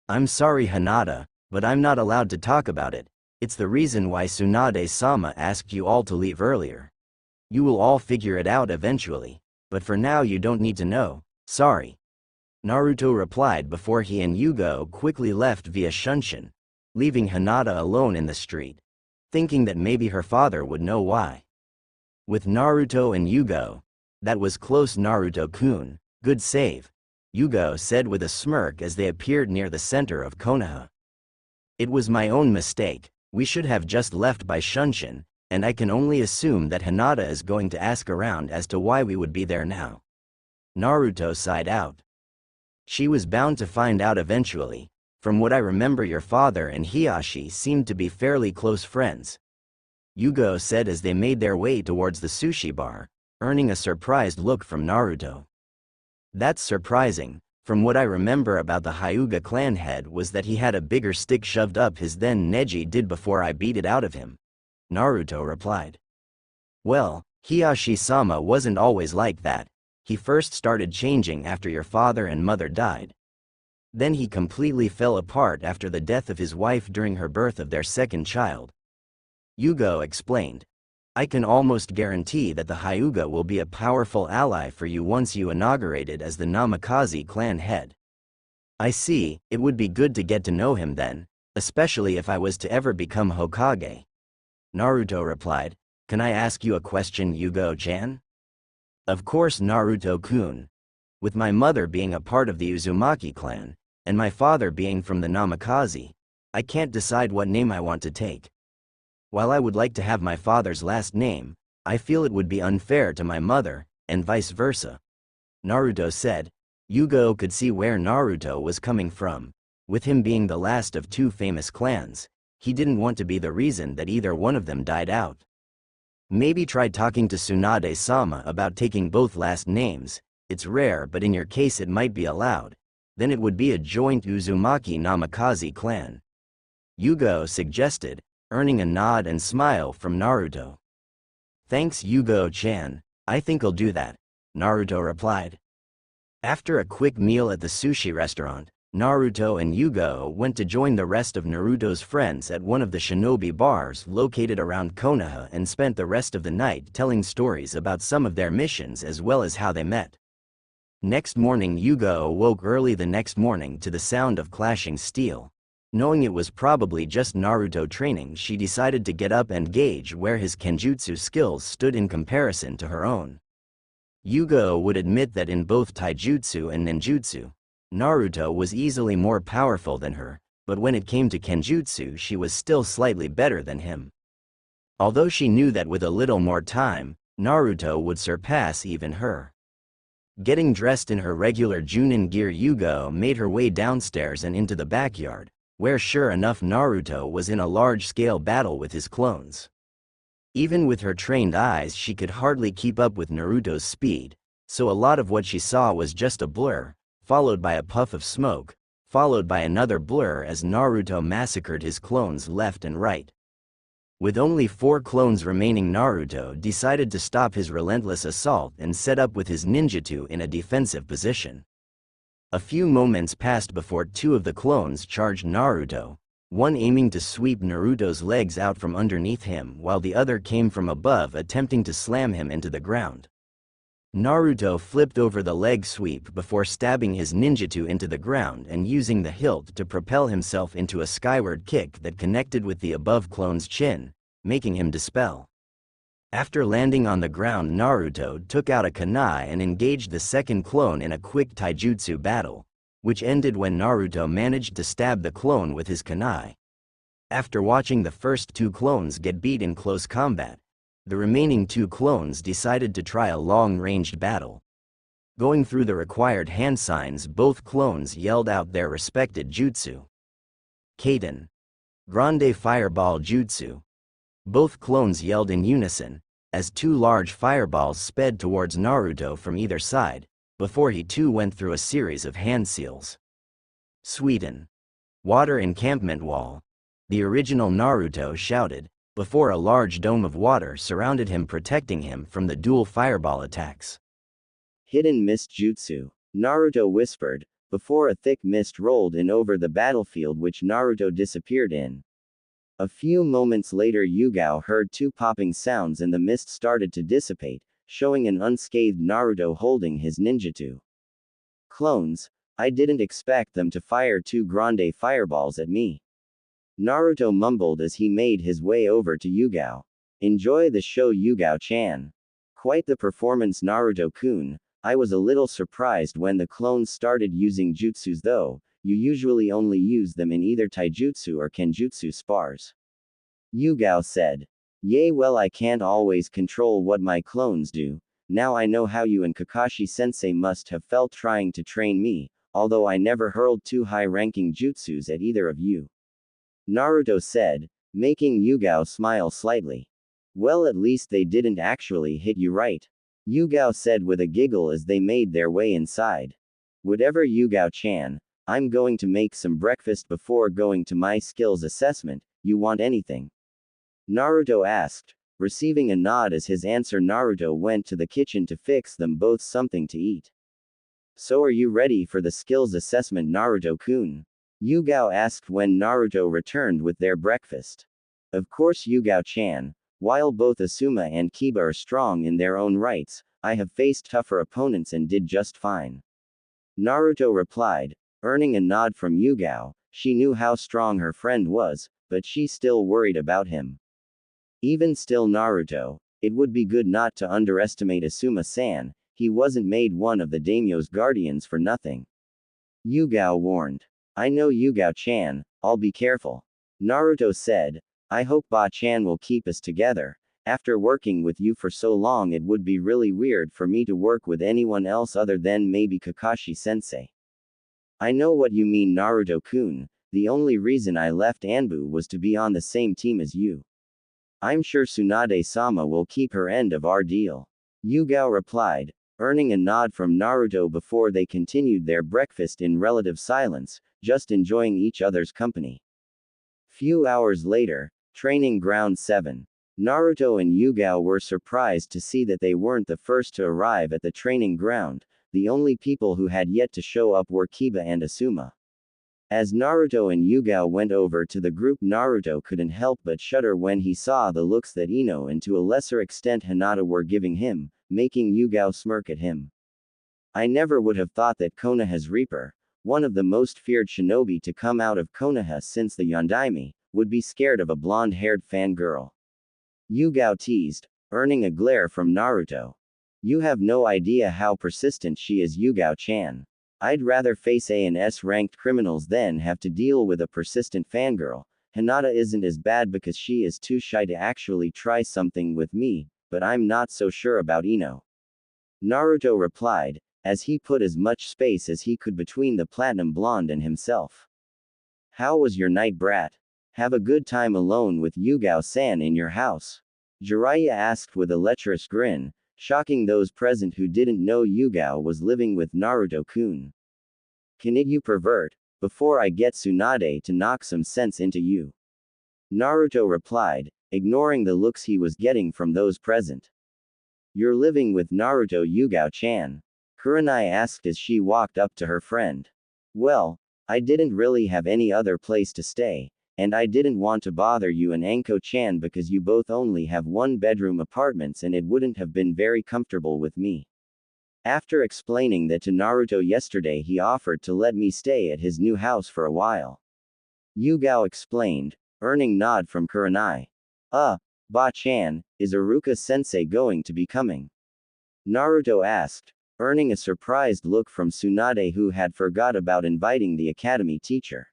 I'm sorry Hinata, but I'm not allowed to talk about it. It's the reason why Tsunade-sama asked you all to leave earlier. You will all figure it out eventually, but for now you don't need to know, sorry. Naruto replied before he and Yugao quickly left via Shunshin, leaving Hinata alone in the street, thinking that maybe her father would know why. With Naruto and Yugao, that was close Naruto-kun, good save, Yugao said with a smirk as they appeared near the center of Konoha. It was my own mistake, we should have just left by Shunshin, and I can only assume that Hinata is going to ask around as to why we would be there now. Naruto sighed out. She was bound to find out eventually. From what I remember your father and Hiyashi seemed to be fairly close friends. Yugao said as they made their way towards the sushi bar, earning a surprised look from Naruto. That's surprising. From what I remember about the Hyuga clan head was that he had a bigger stick shoved up his than Neji did before I beat it out of him. Naruto replied. Well, Hiyashi-sama wasn't always like that. He first started changing after your father and mother died. Then he completely fell apart after the death of his wife during her birth of their second child. Yugao explained. I can almost guarantee that the Hyuga will be a powerful ally for you once you inaugurated as the Namikaze clan head. I see, it would be good to get to know him then, especially if I was to ever become Hokage. Naruto replied, Can I ask you a question, Yugao-chan? Of course Naruto-kun. With my mother being a part of the Uzumaki clan, and my father being from the Namikaze, I can't decide what name I want to take. While I would like to have my father's last name, I feel it would be unfair to my mother, and vice versa. Naruto said. Yugao could see where Naruto was coming from. With him being the last of 2 famous clans, he didn't want to be the reason that either one of them died out. Maybe try talking to Tsunade-sama about taking both last names. It's rare, but in your case it might be allowed. Then it would be a joint Uzumaki Namikaze clan. Yugao suggested, earning a nod and smile from Naruto. Thanks Yugao-chan, I think I'll do that, Naruto replied. After a quick meal at the sushi restaurant, Naruto and Yugao went to join the rest of Naruto's friends at one of the shinobi bars located around Konoha and spent the rest of the night telling stories about some of their missions as well as how they met. Next morning Yugao woke early the next morning to the sound of clashing steel. Knowing it was probably just Naruto training, she decided to get up and gauge where his kenjutsu skills stood in comparison to her own. Yugao would admit that in both taijutsu and ninjutsu, Naruto was easily more powerful than her, but when it came to kenjutsu she was still slightly better than him. Although she knew that with a little more time, Naruto would surpass even her. Getting dressed in her regular Junin gear, Yugao made her way downstairs and into the backyard, where sure enough Naruto was in a large-scale battle with his clones. Even with her trained eyes she could hardly keep up with Naruto's speed, so a lot of what she saw was just a blur, followed by a puff of smoke, followed by another blur as Naruto massacred his clones left and right. With only 4 clones remaining, Naruto decided to stop his relentless assault and set up with his ninjutsu in a defensive position. A few moments passed before 2 of the clones charged Naruto, one aiming to sweep Naruto's legs out from underneath him while the other came from above attempting to slam him into the ground. Naruto flipped over the leg sweep before stabbing his ninjutsu into the ground and using the hilt to propel himself into a skyward kick that connected with the above clone's chin, making him dispel. After landing on the ground, Naruto took out a kunai and engaged the second clone in a quick taijutsu battle, which ended when Naruto managed to stab the clone with his kunai. After watching the first 2 clones get beat in close combat, the remaining 2 clones decided to try a long-ranged battle. Going through the required hand signs, both clones yelled out their respected jutsu. Kaden. Grande Fireball Jutsu. Both clones yelled in unison, as 2 large fireballs sped towards Naruto from either side, before he too went through a series of hand seals. Sweden. Water Encampment Wall. The original Naruto shouted, before a large dome of water surrounded him, protecting him from the dual fireball attacks. Hidden Mist Jutsu. Naruto whispered, before a thick mist rolled in over the battlefield which Naruto disappeared in. A few moments later, Yugao heard 2 popping sounds and the mist started to dissipate, showing an unscathed Naruto holding his ninjutsu. Clones, I didn't expect them to fire 2 grande fireballs at me. Naruto mumbled as he made his way over to Yugao. Enjoy the show, Yugao-chan. Quite the performance, Naruto-kun. I was a little surprised when the clones started using jutsus though. You usually only use them in either taijutsu or kenjutsu spars. Yugao said. Yay, well, I can't always control what my clones do. Now I know how you and Kakashi-sensei must have felt trying to train me, although I never hurled 2 high-ranking jutsus at either of you. Naruto said, making Yugao smile slightly. Well, at least they didn't actually hit you, right? Yugao said with a giggle as they made their way inside. Whatever, Yugao-chan. I'm going to make some breakfast before going to my skills assessment. You want anything? Naruto asked, receiving a nod as his answer. Naruto went to the kitchen to fix them both something to eat. So are you ready for the skills assessment, Naruto-kun? Yugao asked when Naruto returned with their breakfast. Of course, Yugao-chan. While both Asuma and Kiba are strong in their own rights, I have faced tougher opponents and did just fine. Naruto replied, earning a nod from Yugao. She knew how strong her friend was, but she still worried about him. Even still, Naruto, it would be good not to underestimate Asuma-san. He wasn't made one of the daimyo's guardians for nothing. Yugao warned. I know, Yugao-chan, I'll be careful. Naruto said, I hope Ba-chan will keep us together. After working with you for so long, it would be really weird for me to work with anyone else other than maybe Kakashi-sensei. I know what you mean, Naruto-kun. The only reason I left Anbu was to be on the same team as you. I'm sure Tsunade-sama will keep her end of our deal. Yugao replied, earning a nod from Naruto before they continued their breakfast in relative silence, just enjoying each other's company. Few hours later, Training Ground 7. Naruto and Yugao were surprised to see that they weren't the first to arrive at the training ground. The only people who had yet to show up were Kiba and Asuma. As Naruto and Yugao went over to the group, Naruto couldn't help but shudder when he saw the looks that Ino and to a lesser extent Hinata were giving him, making Yugao smirk at him. I never would have thought that Konoha's Reaper, one of the most feared shinobi to come out of Konoha since the Yondaime, would be scared of a blonde-haired fangirl. Yugao teased, earning a glare from Naruto. You have no idea how persistent she is, Yugao-chan. I'd rather face A and S ranked criminals than have to deal with a persistent fangirl. Hinata isn't as bad because she is too shy to actually try something with me, but I'm not so sure about Ino. Naruto replied, as he put as much space as he could between the platinum blonde and himself. How was your night, brat? Have a good time alone with Yugao-san in your house? Jiraiya asked with a lecherous grin, shocking those present who didn't know Yugao was living with Naruto-kun. Can it, you pervert, before I get Tsunade to knock some sense into you? Naruto replied, ignoring the looks he was getting from those present. "You're living with Naruto Yugao-chan?" Kurenai asked as she walked up to her friend. "Well, I didn't really have any other place to stay, and I didn't want to bother you and Anko-chan because you both only have one-bedroom apartments and it wouldn't have been very comfortable with me." After explaining that to Naruto yesterday, he offered to let me stay at his new house for a while. Yugao explained, earning nod from Kurenai. Ba-chan, is Iruka-sensei going to be coming?" Naruto asked, earning a surprised look from Tsunade, who had forgot about inviting the academy teacher.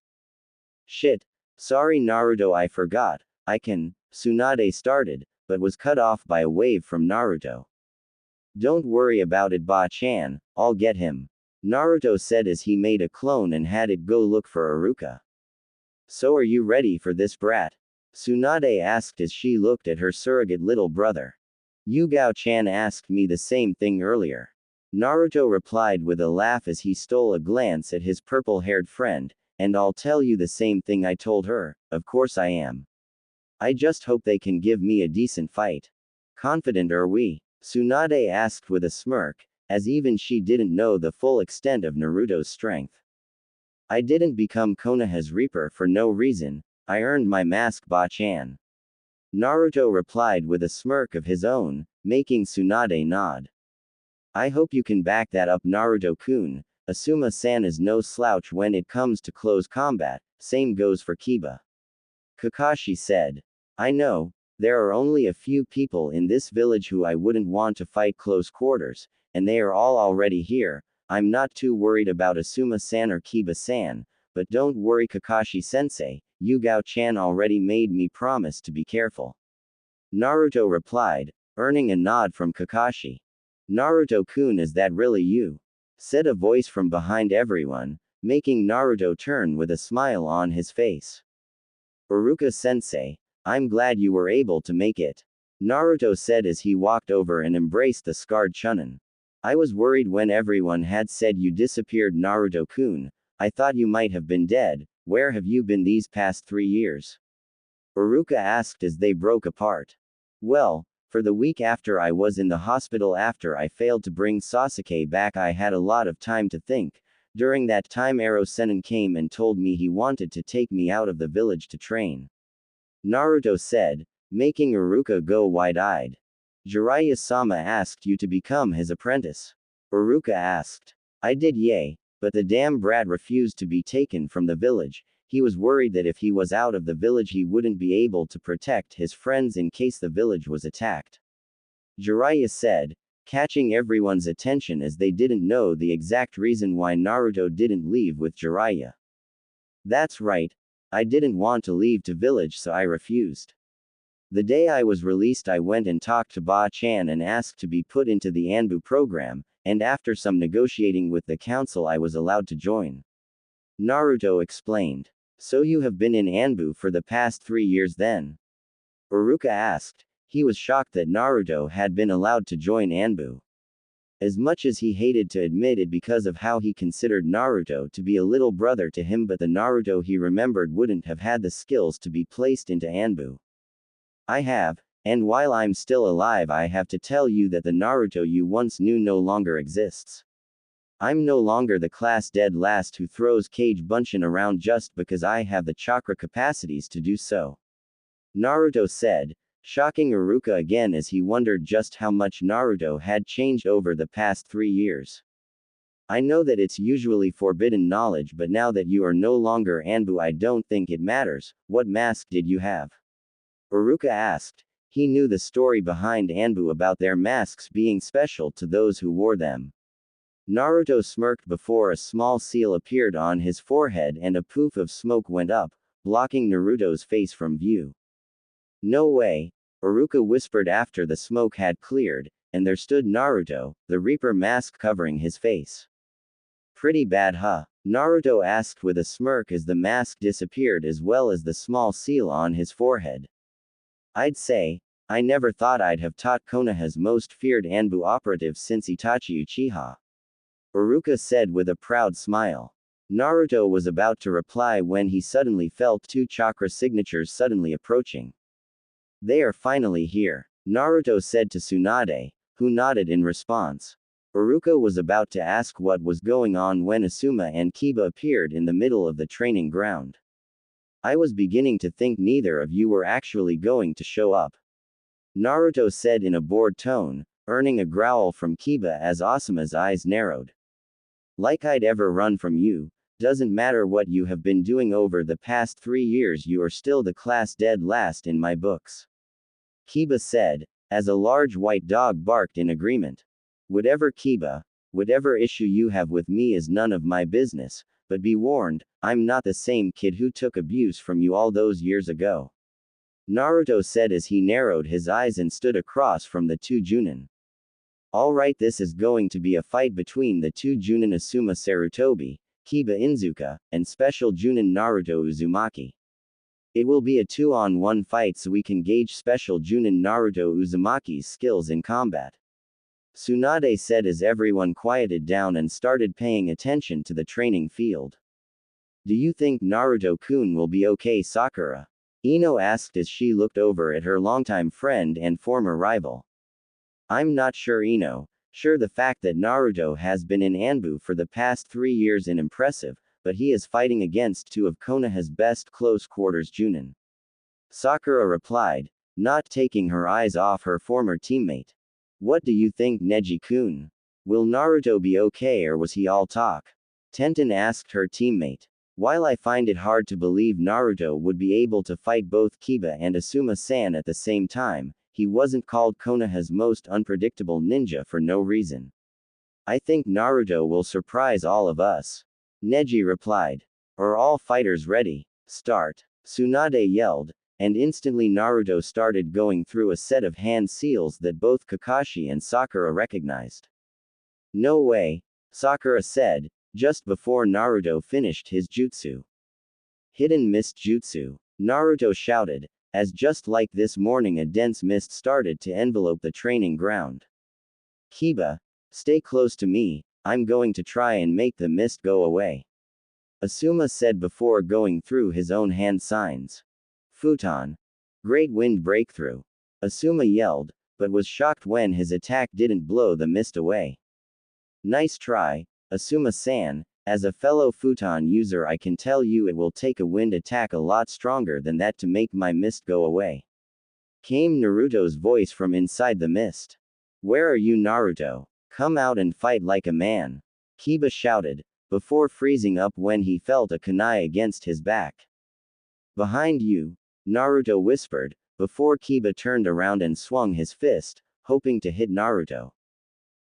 "Shit. Sorry Naruto, I forgot. I can," Tsunade started, but was cut off by a wave from Naruto. "Don't worry about it, Ba-chan, I'll get him," Naruto said as he made a clone and had it go look for Iruka. "So are you ready for this brat?" Tsunade asked as she looked at her surrogate little brother. "Yugao-chan asked me the same thing earlier," Naruto replied with a laugh as he stole a glance at his purple-haired friend, "and I'll tell you the same thing I told her, of course I am. I just hope they can give me a decent fight." "Confident are we?" Tsunade asked with a smirk, as even she didn't know the full extent of Naruto's strength. "I didn't become Konoha's Reaper for no reason, I earned my mask, Ba-chan," Naruto replied with a smirk of his own, making Tsunade nod. "I hope you can back that up, Naruto-kun. Asuma-san is no slouch when it comes to close combat, same goes for Kiba," Kakashi said. "I know, there are only a few people in this village who I wouldn't want to fight close quarters, and they are all already here. I'm not too worried about Asuma-san or Kiba-san, but don't worry Kakashi-sensei, Yugao-chan already made me promise to be careful," Naruto replied, earning a nod from Kakashi. "Naruto-kun, is that really you?" said a voice from behind everyone, making Naruto turn with a smile on his face. "Iruka-sensei, I'm glad you were able to make it," Naruto said as he walked over and embraced the scarred Chunin. "I was worried when everyone had said you disappeared, Naruto-kun. I thought you might have been dead. Where have you been these past 3 years?" Iruka asked as they broke apart. "Well, for the week after I was in the hospital after I failed to bring Sasuke back, I had a lot of time to think. During that time Ero Sennin came and told me he wanted to take me out of the village to train," Naruto said, making Iruka go wide-eyed. "Jiraiya-sama asked you to become his apprentice?" Iruka asked. "I did, yay, but the damn brat refused to be taken from the village. He was worried that if he was out of the village he wouldn't be able to protect his friends in case the village was attacked," Jiraiya said, catching everyone's attention as they didn't know the exact reason why Naruto didn't leave with Jiraiya. "That's right. I didn't want to leave to village, so I refused. The day I was released I went and talked to Ba-chan and asked to be put into the Anbu program, and after some negotiating with the council I was allowed to join," Naruto explained. "So you have been in Anbu for the past 3 years then?" Iruka asked. He was shocked that Naruto had been allowed to join Anbu. As much as he hated to admit it because of how he considered Naruto to be a little brother to him, but the Naruto he remembered wouldn't have had the skills to be placed into Anbu. "I have, and while I'm still alive I have to tell you that the Naruto you once knew no longer exists. I'm no longer the class dead last who throws Kage Bunshin around just because I have the chakra capacities to do so," Naruto said, shocking Iruka again as he wondered just how much Naruto had changed over the past 3 years. "I know that it's usually forbidden knowledge, but now that you are no longer Anbu I don't think it matters. What mask did you have?" Iruka asked. He knew the story behind Anbu about their masks being special to those who wore them. Naruto smirked before a small seal appeared on his forehead and a poof of smoke went up, blocking Naruto's face from view. "No way," Iruka whispered after the smoke had cleared, and there stood Naruto, the Reaper mask covering his face. "Pretty bad, huh?" Naruto asked with a smirk as the mask disappeared as well as the small seal on his forehead. "I'd say, I never thought I'd have taught Konoha's most feared Anbu operative since Itachi Uchiha," Iruka said with a proud smile. Naruto was about to reply when he suddenly felt 2 chakra signatures suddenly approaching. They are finally here, Naruto said to Tsunade, who nodded in response. Iruka was about to ask what was going on when Asuma and Kiba appeared in the middle of the training ground. I was beginning to think neither of you were actually going to show up, Naruto said in a bored tone, earning a growl from Kiba as Asuma's eyes narrowed. Like I'd ever run from you, doesn't matter what you have been doing over the past 3 years, you are still the class dead last in my books. Kiba said, as a large white dog barked in agreement. Whatever Kiba, whatever issue you have with me is none of my business, but be warned, I'm not the same kid who took abuse from you all those years ago, Naruto said as he narrowed his eyes and stood across from the two Junin. Alright, this is going to be a fight between the two Junin Asuma Sarutobi, Kiba Inzuka, and Special Junin Naruto Uzumaki. It will be a 2-on-1 fight so we can gauge Special Junin Naruto Uzumaki's skills in combat, Tsunade said as everyone quieted down and started paying attention to the training field. Do you think Naruto-kun will be okay, Sakura? Ino asked as she looked over at her longtime friend and former rival. I'm not sure, Ino. Sure, the fact that Naruto has been in Anbu for the past 3 years is impressive, but he is fighting against two of Konoha's best close-quarters Junin, Sakura replied, not taking her eyes off her former teammate. What do you think, Neji-kun? Will Naruto be okay or was he all talk? Tenten asked her teammate. While I find it hard to believe Naruto would be able to fight both Kiba and Asuma-san at the same time, he wasn't called Konoha's most unpredictable ninja for no reason. I think Naruto will surprise all of us, Neji replied. Are all fighters ready? Start, Tsunade yelled, and instantly Naruto started going through a set of hand seals that both Kakashi and Sakura recognized. No way, Sakura said, just before Naruto finished his jutsu. Hidden mist jutsu, Naruto shouted, as just like this morning a dense mist started to envelope the training ground. Kiba, stay close to me, I'm going to try and make the mist go away, Asuma said before going through his own hand signs. Futon. Great wind breakthrough, Asuma yelled, but was shocked when his attack didn't blow the mist away. Nice try, Asuma-san. As a fellow futon user, I can tell you it will take a wind attack a lot stronger than that to make my mist go away, came Naruto's voice from inside the mist. Where are you, Naruto? Come out and fight like a man, Kiba shouted, before freezing up when he felt a kunai against his back. Behind you, Naruto whispered, before Kiba turned around and swung his fist, hoping to hit Naruto.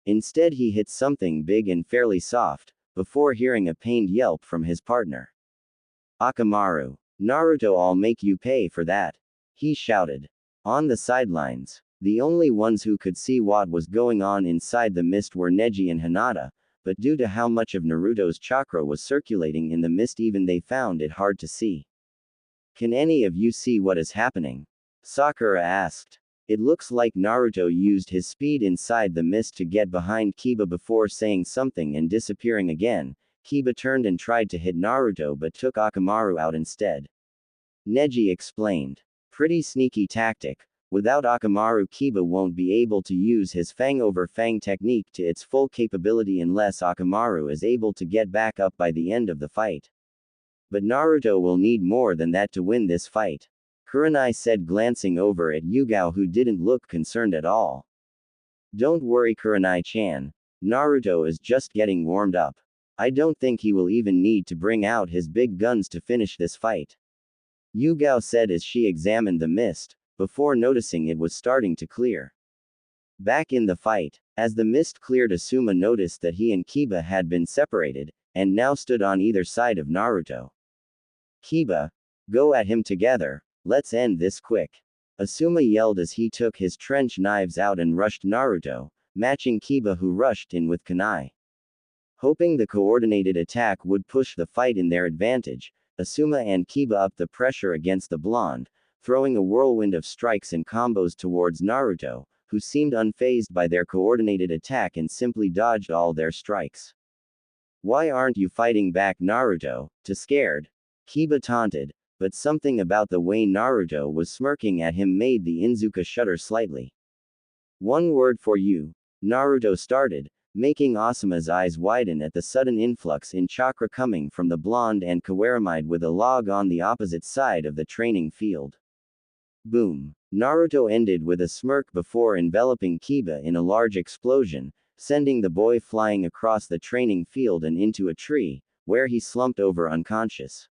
Instead he hit something big and fairly soft, before hearing a pained yelp from his partner. Akamaru. Naruto, I'll make you pay for that, he shouted. On the sidelines, the only ones who could see what was going on inside the mist were Neji and Hinata, but due to how much of Naruto's chakra was circulating in the mist, even they found it hard to see. Can any of you see what is happening? Sakura asked. It looks like Naruto used his speed inside the mist to get behind Kiba before saying something and disappearing again. Kiba turned and tried to hit Naruto but took Akamaru out instead, Neji explained. Pretty sneaky tactic. Without Akamaru, Kiba won't be able to use his Fang over Fang technique to its full capability unless Akamaru is able to get back up by the end of the fight. But Naruto will need more than that to win this fight, Kurenai said, glancing over at Yugao, who didn't look concerned at all. Don't worry, Kurenai-chan. Naruto is just getting warmed up. I don't think he will even need to bring out his big guns to finish this fight, Yugao said as she examined the mist, before noticing it was starting to clear. Back in the fight, as the mist cleared, Asuma noticed that he and Kiba had been separated, and now stood on either side of Naruto. Kiba, go at him together, let's end this quick, Asuma yelled as he took his trench knives out and rushed Naruto, matching Kiba, who rushed in with kunai. Hoping the coordinated attack would push the fight in their advantage, Asuma and Kiba upped the pressure against the blonde, throwing a whirlwind of strikes and combos towards Naruto, who seemed unfazed by their coordinated attack and simply dodged all their strikes. Why aren't you fighting back, Naruto? Too scared? Kiba taunted, but something about the way Naruto was smirking at him made the Inuzuka shudder slightly. One word for you, Naruto started, making Asuma's eyes widen at the sudden influx in chakra coming from the blonde and Kurenai with a log on the opposite side of the training field. Boom. Naruto ended with a smirk before enveloping Kiba in a large explosion, sending the boy flying across the training field and into a tree, where he slumped over unconscious.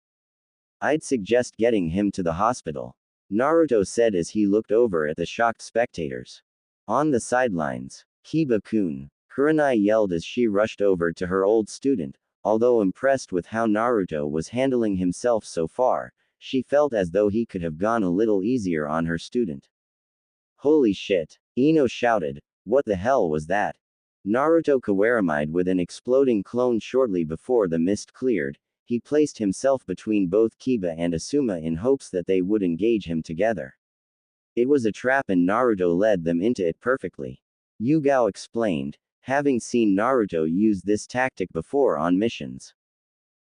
I'd suggest getting him to the hospital, Naruto said as he looked over at the shocked spectators. On the sidelines, Kiba-kun, Kurenai yelled as she rushed over to her old student. Although impressed with how Naruto was handling himself so far, she felt as though he could have gone a little easier on her student. Holy shit! Ino shouted. What the hell was that? Naruto Kurenai'd with an exploding clone shortly before the mist cleared. He placed himself between both Kiba and Asuma in hopes that they would engage him together. It was a trap and Naruto led them into it perfectly. Yugao explained, having seen Naruto use this tactic before on missions.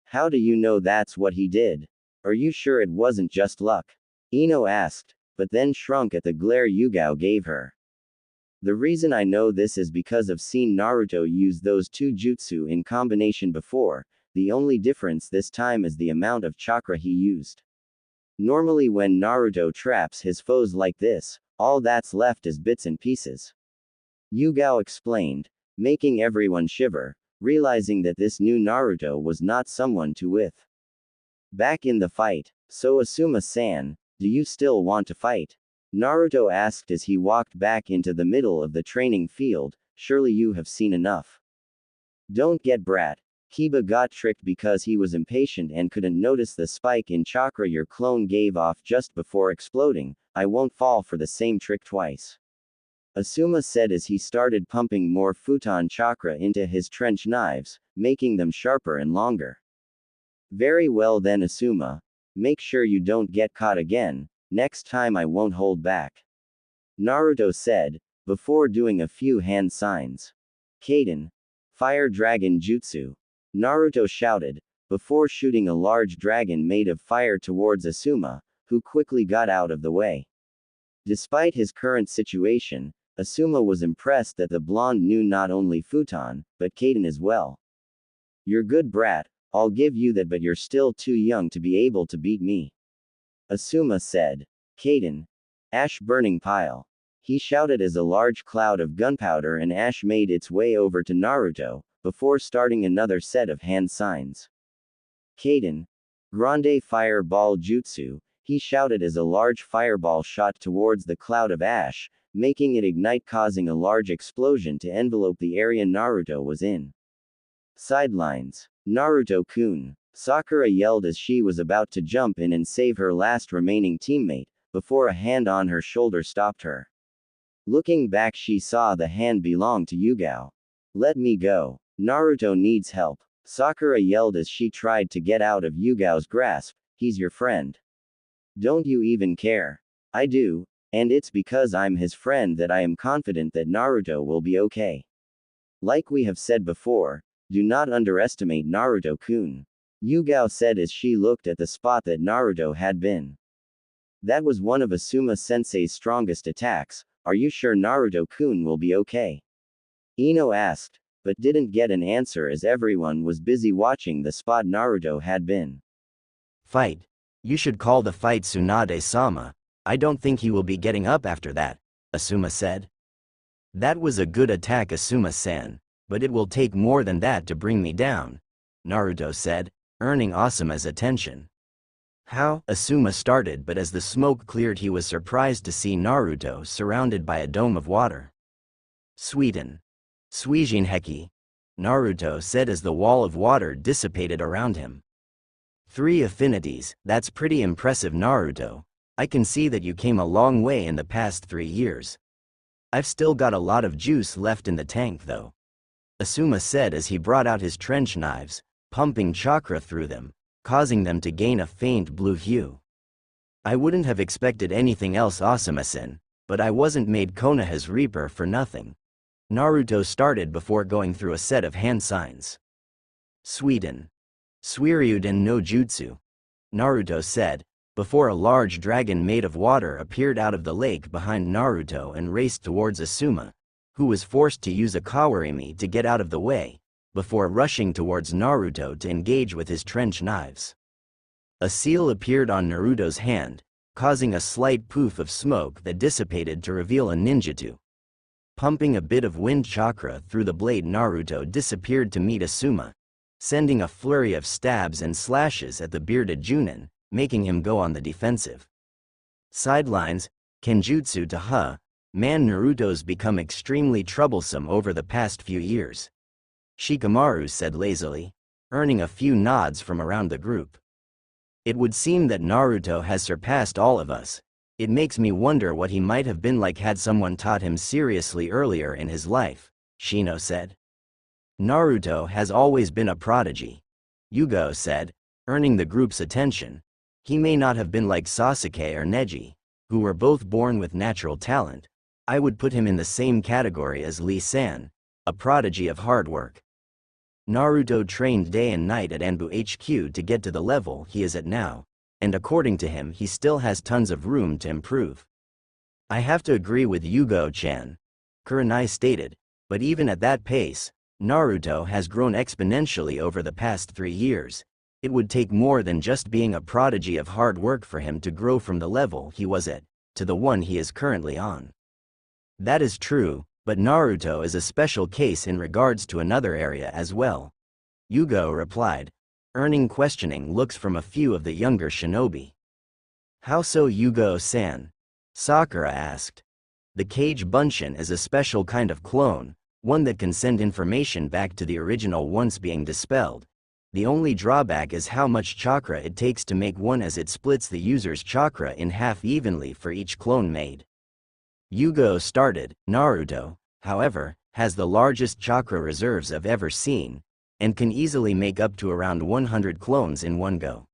How do you know that's what he did? Are you sure it wasn't just luck? Ino asked, but then shrunk at the glare Yugao gave her. The reason I know this is because I've seen Naruto use those two jutsu in combination before. The only difference this time is the amount of chakra he used. Normally when Naruto traps his foes like this, all that's left is bits and pieces. Yugao explained, making everyone shiver, realizing that this new Naruto was not someone to with. Back in the fight, so Asuma-san, do you still want to fight? Naruto asked as he walked back into the middle of the training field. Surely you have seen enough. Don't get brat. Kiba got tricked because he was impatient and couldn't notice the spike in chakra your clone gave off just before exploding. I won't fall for the same trick twice. Asuma said as he started pumping more futon chakra into his trench knives, making them sharper and longer. Very well then Asuma. Make sure you don't get caught again. Next time I won't hold back. Naruto said, before doing a few hand signs. Kaden. Fire Dragon Jutsu. Naruto shouted, before shooting a large dragon made of fire towards Asuma, who quickly got out of the way. Despite his current situation, Asuma was impressed that the blonde knew not only futon, but Kaden as well. You're good brat, I'll give you that, but you're still too young to be able to beat me. Asuma said. Kaden. Ash burning pile. He shouted as a large cloud of gunpowder and ash made its way over to Naruto, before starting another set of hand signs. Kaden. Grande Fireball Jutsu. He shouted as a large fireball shot towards the cloud of ash, making it ignite, causing a large explosion to envelope the area Naruto was in. Sidelines. Naruto-kun. Sakura yelled as she was about to jump in and save her last remaining teammate, before a hand on her shoulder stopped her. Looking back, she saw the hand belong to Yugao. Let me go. Naruto needs help. Sakura yelled as she tried to get out of Yugao's grasp. He's your friend. Don't you even care? I do, and it's because I'm his friend that I am confident that Naruto will be okay. Like we have said before, do not underestimate Naruto-kun. Yugao said as she looked at the spot that Naruto had been. That was one of Asuma-sensei's strongest attacks. Are you sure Naruto-kun will be okay? Ino asked, but didn't get an answer as everyone was busy watching the spot Naruto had been. Fight. You should call the fight Tsunade-sama. I don't think he will be getting up after that, Asuma said. That was a good attack, Asuma-san, but it will take more than that to bring me down, Naruto said, earning Asuma's attention. How? Asuma started, but as the smoke cleared he was surprised to see Naruto surrounded by a dome of water. Suijin Heki, Naruto said as the wall of water dissipated around him. 3 affinities, that's pretty impressive, Naruto. I can see that you came a long way in the past 3 years. I've still got a lot of juice left in the tank though, Asuma said as he brought out his trench knives, pumping chakra through them, causing them to gain a faint blue hue. I wouldn't have expected anything else, Asuma-san, but I wasn't made Konoha's Reaper for nothing. Naruto started before going through a set of hand signs. Suiryuden no Jutsu, Naruto said, before a large dragon made of water appeared out of the lake behind Naruto and raced towards Asuma, who was forced to use a kawarimi to get out of the way, before rushing towards Naruto to engage with his trench knives. A seal appeared on Naruto's hand, causing a slight poof of smoke that dissipated to reveal a ninjutsu. Pumping a bit of wind chakra through the blade, Naruto disappeared to meet Asuma, sending a flurry of stabs and slashes at the bearded Junin, making him go on the defensive. Sidelines, Kenjutsu to man, Naruto's become extremely troublesome over the past few years, Shikamaru said lazily, earning a few nods from around the group. It would seem that Naruto has surpassed all of us. It makes me wonder what he might have been like had someone taught him seriously earlier in his life, Shino said. Naruto has always been a prodigy, Yugao said, earning the group's attention. He may not have been like Sasuke or Neji, who were both born with natural talent. I would put him in the same category as Lee-san, a prodigy of hard work. Naruto trained day and night at Anbu HQ to get to the level he is at now, and according to him he still has tons of room to improve. I have to agree with Yugao-chan, Kurenai stated, but even at that pace, Naruto has grown exponentially over the past 3 years. It would take more than just being a prodigy of hard work for him to grow from the level he was at, to the one he is currently on. That is true, but Naruto is a special case in regards to another area as well, Yugao replied, earning questioning looks from a few of the younger shinobi. How so, Yugao-san? Sakura asked. The Kage Bunshin is a special kind of clone, one that can send information back to the original once being dispelled. The only drawback is how much chakra it takes to make one, as it splits the user's chakra in half evenly for each clone made. Yugao started. Naruto, however, has the largest chakra reserves I've ever seen, and can easily make up to around 100 clones in one go.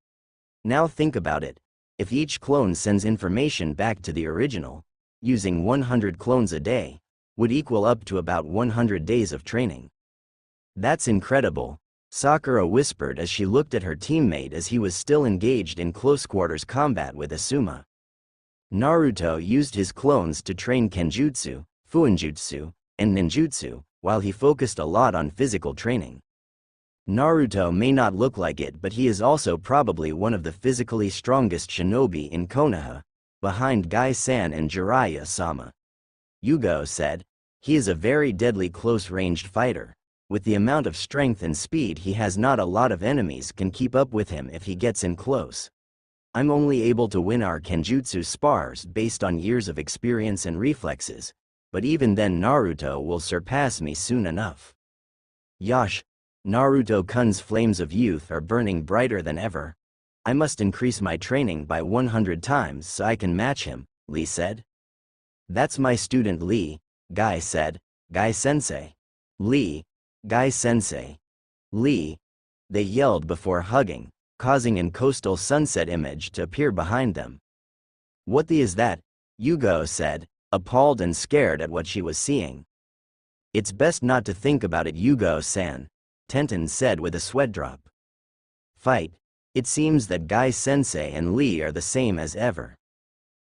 Now think about it, if each clone sends information back to the original, using 100 clones a day, would equal up to about 100 days of training. That's incredible, Sakura whispered as she looked at her teammate as he was still engaged in close quarters combat with Asuma. Naruto used his clones to train Kenjutsu, Fuinjutsu, and Ninjutsu, while he focused a lot on physical training. Naruto may not look like it, but he is also probably one of the physically strongest shinobi in Konoha, behind Gai-san and Jiraiya-sama. Yugao said, he is a very deadly close-ranged fighter. With the amount of strength and speed he has, not a lot of enemies can keep up with him if he gets in close. I'm only able to win our Kenjutsu spars based on years of experience and reflexes, but even then Naruto will surpass me soon enough. Yash, Naruto-kun's flames of youth are burning brighter than ever. I must increase my training by 100 times so I can match him, Lee said. That's my student Lee, Gai said. Gai-sensei. Lee, Gai-sensei. Lee, they yelled before hugging, causing an coastal sunset image to appear behind them. What the is that? Yugao said, appalled and scared at what she was seeing. It's best not to think about it, Yugao-san, Tenten said with a sweat drop. Fight. It seems that Gai-sensei and Lee are the same as ever.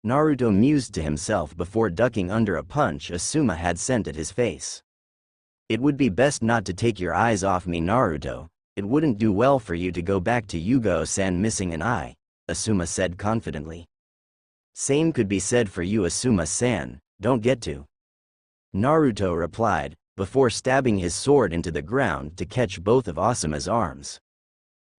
Naruto mused to himself before ducking under a punch Asuma had sent at his face. It would be best not to take your eyes off me, Naruto. It wouldn't do well for you to go back to Yugao-san missing an eye, Asuma said confidently. Same could be said for you, Asuma-san, don't get to. Naruto replied, before stabbing his sword into the ground to catch both of Asuma's arms.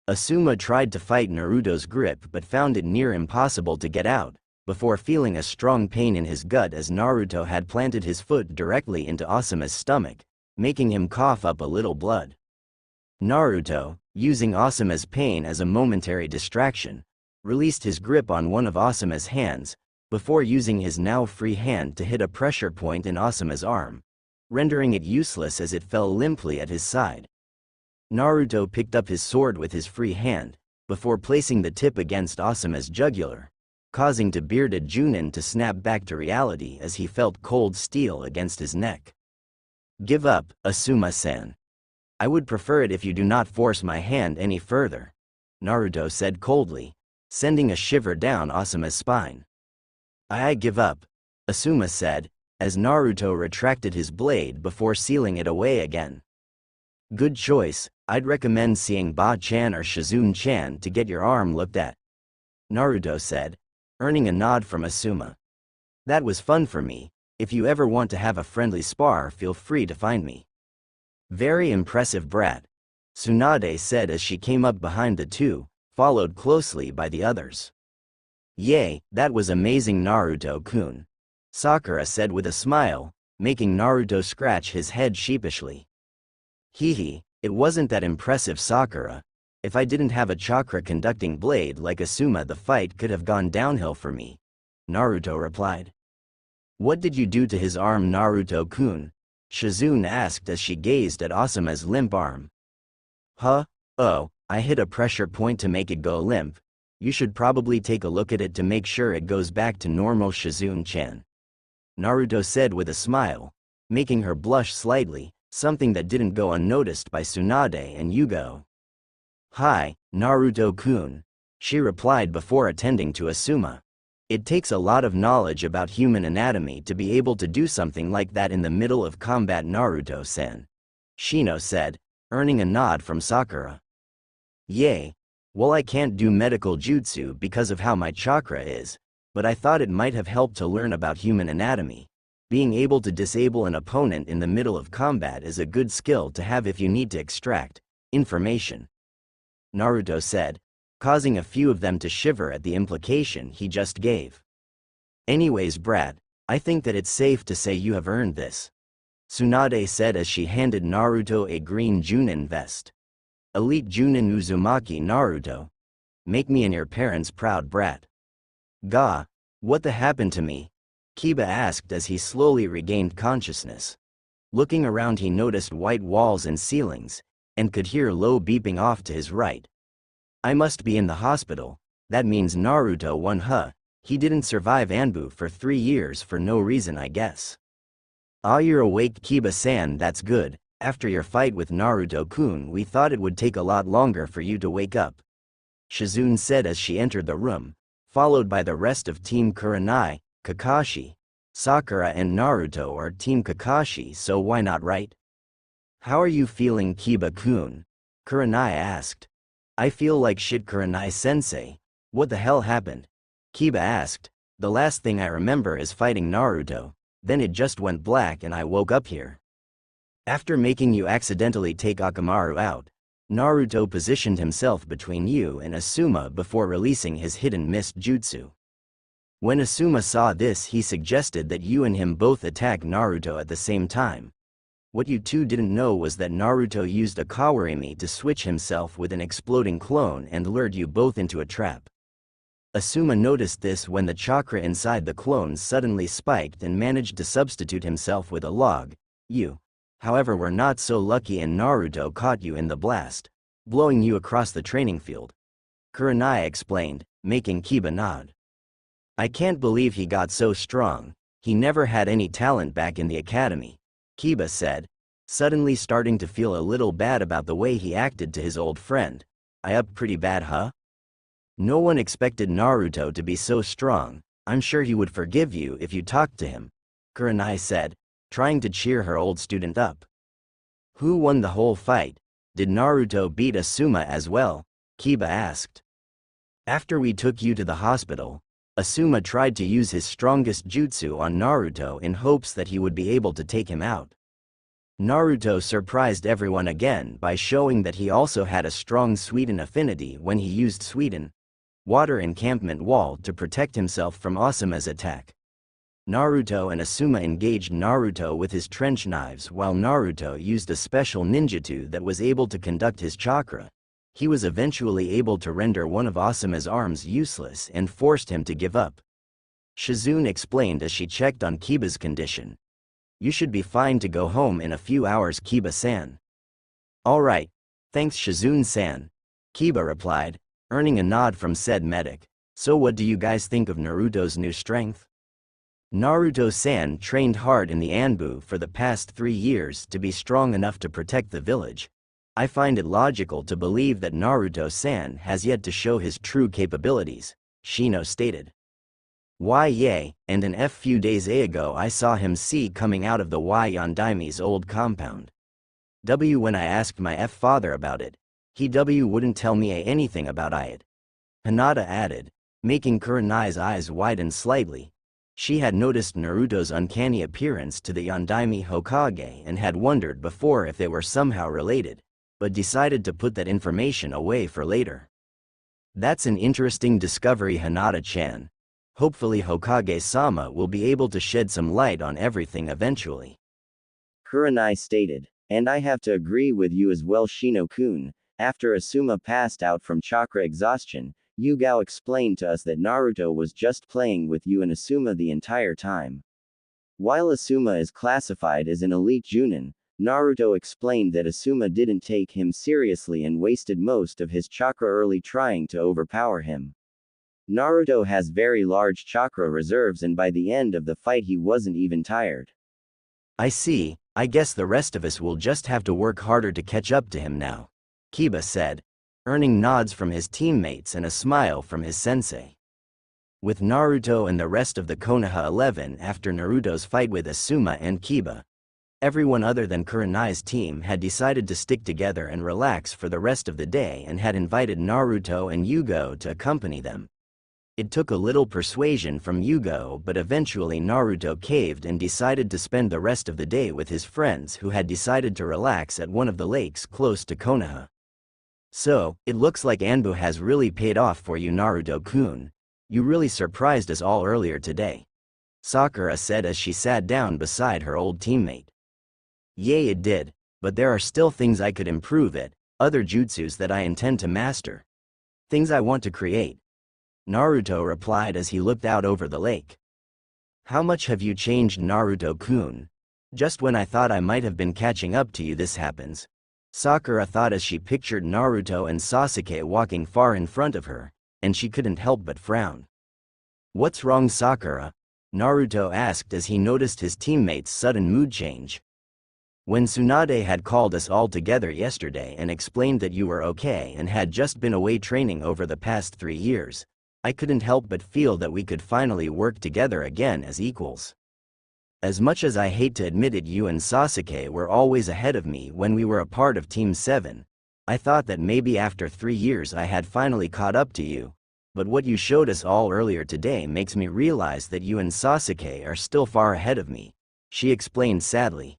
Asuma tried to fight Naruto's grip but found it near impossible to get out, before feeling a strong pain in his gut as Naruto had planted his foot directly into Asuma's stomach, making him cough up a little blood. Naruto, using Asuma's pain as a momentary distraction, released his grip on one of Asuma's hands, before using his now free hand to hit a pressure point in Asuma's arm, rendering it useless as it fell limply at his side. Naruto picked up his sword with his free hand, before placing the tip against Asuma's jugular, causing the bearded Junin to snap back to reality as he felt cold steel against his neck. Give up, Asuma-san. I would prefer it if you do not force my hand any further, Naruto said coldly, sending a shiver down Asuma's spine. I give up, Asuma said, as Naruto retracted his blade before sealing it away again. Good choice, I'd recommend seeing Ba-chan or Shizune-chan to get your arm looked at, Naruto said, earning a nod from Asuma. That was fun for me. If you ever want to have a friendly spar, feel free to find me. Very impressive, brat, Tsunade said as she came up behind the two, followed closely by the others. Yay, that was amazing, Naruto-kun, Sakura said with a smile, making Naruto scratch his head sheepishly. Hee, it wasn't that impressive, Sakura. If I didn't have a chakra-conducting blade like Asuma, the fight could have gone downhill for me, Naruto replied. What did you do to his arm, Naruto-kun? Shizune asked as she gazed at Asuma's limp arm. Huh? Oh, I hit a pressure point to make it go limp. You should probably take a look at it to make sure it goes back to normal, Shizune-chan, Naruto said with a smile, making her blush slightly, something that didn't go unnoticed by Tsunade and Yugao. Hi, Naruto-kun, she replied before attending to Asuma. It takes a lot of knowledge about human anatomy to be able to do something like that in the middle of combat, Naruto-san, Shino said, earning a nod from Sakura. Yay. Well, I can't do medical jutsu because of how my chakra is, but I thought it might have helped to learn about human anatomy. Being able to disable an opponent in the middle of combat is a good skill to have if you need to extract information, Naruto said, causing a few of them to shiver at the implication he just gave. Anyways, brat, I think that it's safe to say you have earned this, Tsunade said as she handed Naruto a green Junin vest. Elite Junin Uzumaki, Naruto. Make me and your parents proud, brat. Ga, what the happened to me? Kiba asked as he slowly regained consciousness. Looking around, he noticed white walls and ceilings, and could hear low beeping off to his right. I must be in the hospital. That means Naruto won, huh? He didn't survive Anbu for 3 years for no reason, I guess. Ah, you're awake, Kiba-san, that's good. After your fight with Naruto-kun, we thought it would take a lot longer for you to wake up, Shizune said as she entered the room, followed by the rest of Team Kurenai. Kakashi, Sakura and Naruto are Team Kakashi, so why not, right? How are you feeling, Kiba-kun? Kurenai asked. I feel like shit, Kurenai-sensei. What the hell happened? Kiba asked. The last thing I remember is fighting Naruto, then it just went black and I woke up here. After making you accidentally take Akamaru out, Naruto positioned himself between you and Asuma before releasing his hidden mist jutsu. When Asuma saw this, he suggested that you and him both attack Naruto at the same time. What you two didn't know was that Naruto used a Kawarimi to switch himself with an exploding clone and lured you both into a trap. Asuma noticed this when the chakra inside the clone suddenly spiked and managed to substitute himself with a log. You, however, were not so lucky and Naruto caught you in the blast, blowing you across the training field, Kurenai explained, making Kiba nod. I can't believe he got so strong. He never had any talent back in the academy, Kiba said, suddenly starting to feel a little bad about the way he acted to his old friend. I up pretty bad, huh? No one expected Naruto to be so strong. I'm sure he would forgive you if you talked to him, Kurenai said, trying to cheer her old student up. Who won the whole fight? Did Naruto beat Asuma as well? Kiba asked. After we took you to the hospital, Asuma tried to use his strongest jutsu on Naruto in hopes that he would be able to take him out. Naruto surprised everyone again by showing that he also had a strong Suiden affinity when he used Suiden water encampment wall to protect himself from Asuma's attack. Naruto and Asuma engaged Naruto with his trench knives while Naruto used a special ninjutsu that was able to conduct his chakra. He was eventually able to render one of Asuma's arms useless and forced him to give up. Shizune explained as she checked on Kiba's condition. You should be fine to go home in a few hours, Kiba-san. Alright, thanks Shizune-san, Kiba replied, earning a nod from said medic. So what do you guys think of Naruto's new strength? Naruto-san trained hard in the Anbu for the past 3 years to be strong enough to protect the village. I find it logical to believe that Naruto-san has yet to show his true capabilities, Shino stated. Why yay, and a few days ago I saw him coming out of the Yondaimi's old compound. When I asked my father about it, he wouldn't tell me anything about it. Hinata added, making Kurenai's eyes widen slightly. She had noticed Naruto's uncanny appearance to the Yondaime Hokage and had wondered before if they were somehow related, but decided to put that information away for later. That's an interesting discovery, Hinata-chan. Hopefully Hokage-sama will be able to shed some light on everything eventually. Kurenai stated. And I have to agree with you as well, Shino-kun. After Asuma passed out from chakra exhaustion, Yugao explained to us that Naruto was just playing with you and Asuma the entire time. While Asuma is classified as an elite Junin, Naruto explained that Asuma didn't take him seriously and wasted most of his chakra early trying to overpower him. Naruto has very large chakra reserves and by the end of the fight he wasn't even tired. I see, I guess the rest of us will just have to work harder to catch up to him now, Kiba said, earning nods from his teammates and a smile from his sensei. With Naruto and the rest of the Konoha 11 after Naruto's fight with Asuma and Kiba, everyone other than Kurenai's team had decided to stick together and relax for the rest of the day and had invited Naruto and Yugao to accompany them. It took a little persuasion from Yugao, but eventually Naruto caved and decided to spend the rest of the day with his friends who had decided to relax at one of the lakes close to Konoha. So, it looks like Anbu has really paid off for you, Naruto-kun. You really surprised us all earlier today, Sakura said as she sat down beside her old teammate. Yay, it did, but there are still things I could improve it, other jutsus that I intend to master. Things I want to create. Naruto replied as he looked out over the lake. How much have you changed, Naruto-kun? Just when I thought I might have been catching up to you, this happens, Sakura thought as she pictured Naruto and Sasuke walking far in front of her, and she couldn't help but frown. What's wrong, Sakura? Naruto asked as he noticed his teammate's sudden mood change. When Tsunade had called us all together yesterday and explained that you were okay and had just been away training over the past 3 years, I couldn't help but feel that we could finally work together again as equals. As much as I hate to admit it, you and Sasuke were always ahead of me when we were a part of Team 7. I thought that maybe after 3 years I had finally caught up to you, but what you showed us all earlier today makes me realize that you and Sasuke are still far ahead of me, she explained sadly.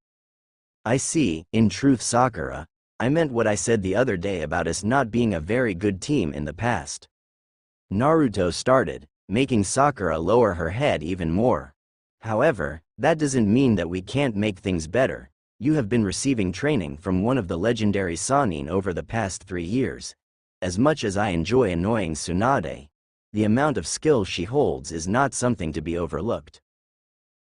I see, in truth, Sakura, I meant what I said the other day about us not being a very good team in the past. Naruto started, making Sakura lower her head even more. However, that doesn't mean that we can't make things better. You have been receiving training from one of the legendary Sannin over the past 3 years. As much as I enjoy annoying Tsunade, the amount of skill she holds is not something to be overlooked.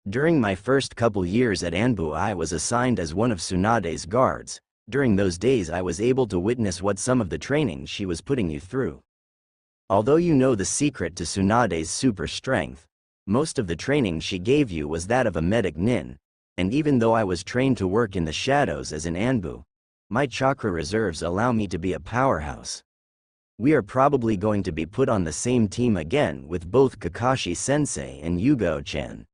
During my first couple years at Anbu, I was assigned as one of Tsunade's guards. During those days I was able to witness what some of the training she was putting you through. Although you know the secret to Tsunade's super strength, most of the training she gave you was that of a medic nin, and even though I was trained to work in the shadows as an Anbu, my chakra reserves allow me to be a powerhouse. We are probably going to be put on the same team again with both Kakashi-sensei and Yugao-chan.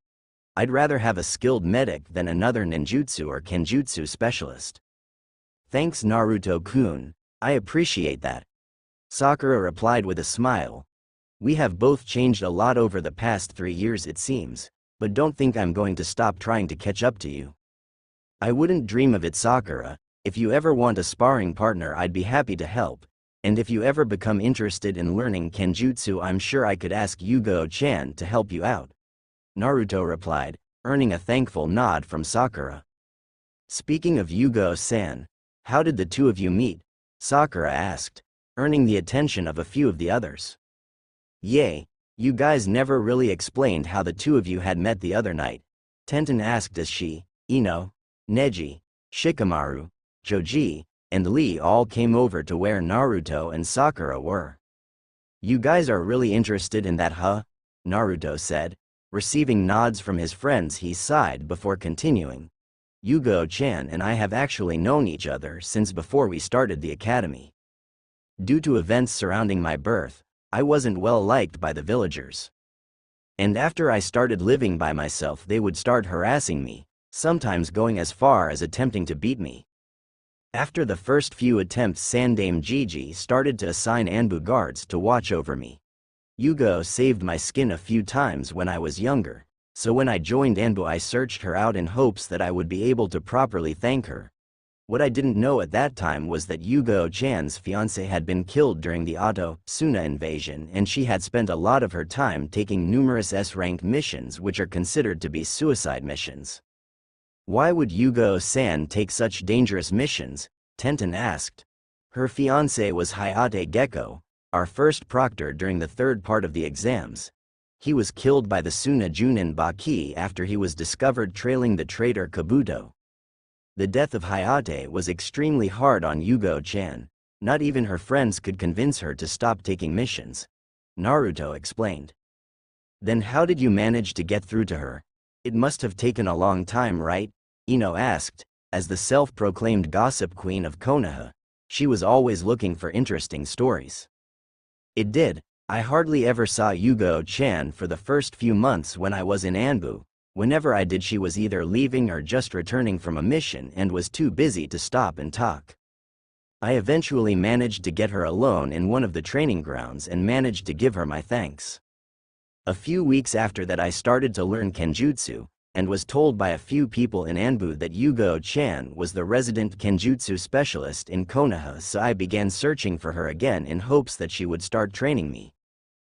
I'd rather have a skilled medic than another ninjutsu or kenjutsu specialist. Thanks, Naruto-kun, I appreciate that, Sakura replied with a smile. We have both changed a lot over the past 3 years, it seems, but don't think I'm going to stop trying to catch up to you. I wouldn't dream of it, Sakura. If you ever want a sparring partner, I'd be happy to help, and if you ever become interested in learning kenjutsu, I'm sure I could ask Yugao-chan to help you out, Naruto replied, earning a thankful nod from Sakura. Speaking of Yugao-san, how did the two of you meet? Sakura asked, earning the attention of a few of the others. Yay, you guys never really explained how the two of you had met the other night, Tenten asked as she, Ino, Neji, Shikamaru, Joji, and Lee all came over to where Naruto and Sakura were. You guys are really interested in that, huh? Naruto said. Receiving nods from his friends, he sighed before continuing. Yugao-chan and I have actually known each other since before we started the academy. Due to events surrounding my birth, I wasn't well liked by the villagers. And after I started living by myself, they would start harassing me, sometimes going as far as attempting to beat me. After the first few attempts, Sandame Gigi started to assign Anbu guards to watch over me. Yugao saved my skin a few times when I was younger, so when I joined Anbu I searched her out in hopes that I would be able to properly thank her. What I didn't know at that time was that Yugao-chan's fiancé had been killed during the Suna invasion, and she had spent a lot of her time taking numerous S-rank missions which are considered to be suicide missions. Why would Yugao-san take such dangerous missions? Tenten asked. Her fiancé was Hayate Gecko, our first proctor during the third part of the exams. He was killed by the Suna Junin Baki after he was discovered trailing the traitor Kabuto. The death of Hayate was extremely hard on Yugao-chan. Not even her friends could convince her to stop taking missions. Naruto explained. Then how did you manage to get through to her? It must have taken a long time, right? Ino asked. As the self-proclaimed gossip queen of Konoha, she was always looking for interesting stories. It did. I hardly ever saw Yugao-chan for the first few months when I was in Anbu. Whenever I did, she was either leaving or just returning from a mission and was too busy to stop and talk. I eventually managed to get her alone in one of the training grounds and managed to give her my thanks. A few weeks after that I started to learn Kenjutsu, and was told by a few people in Anbu that Yugao-chan was the resident Kenjutsu specialist in Konoha, so I began searching for her again in hopes that she would start training me.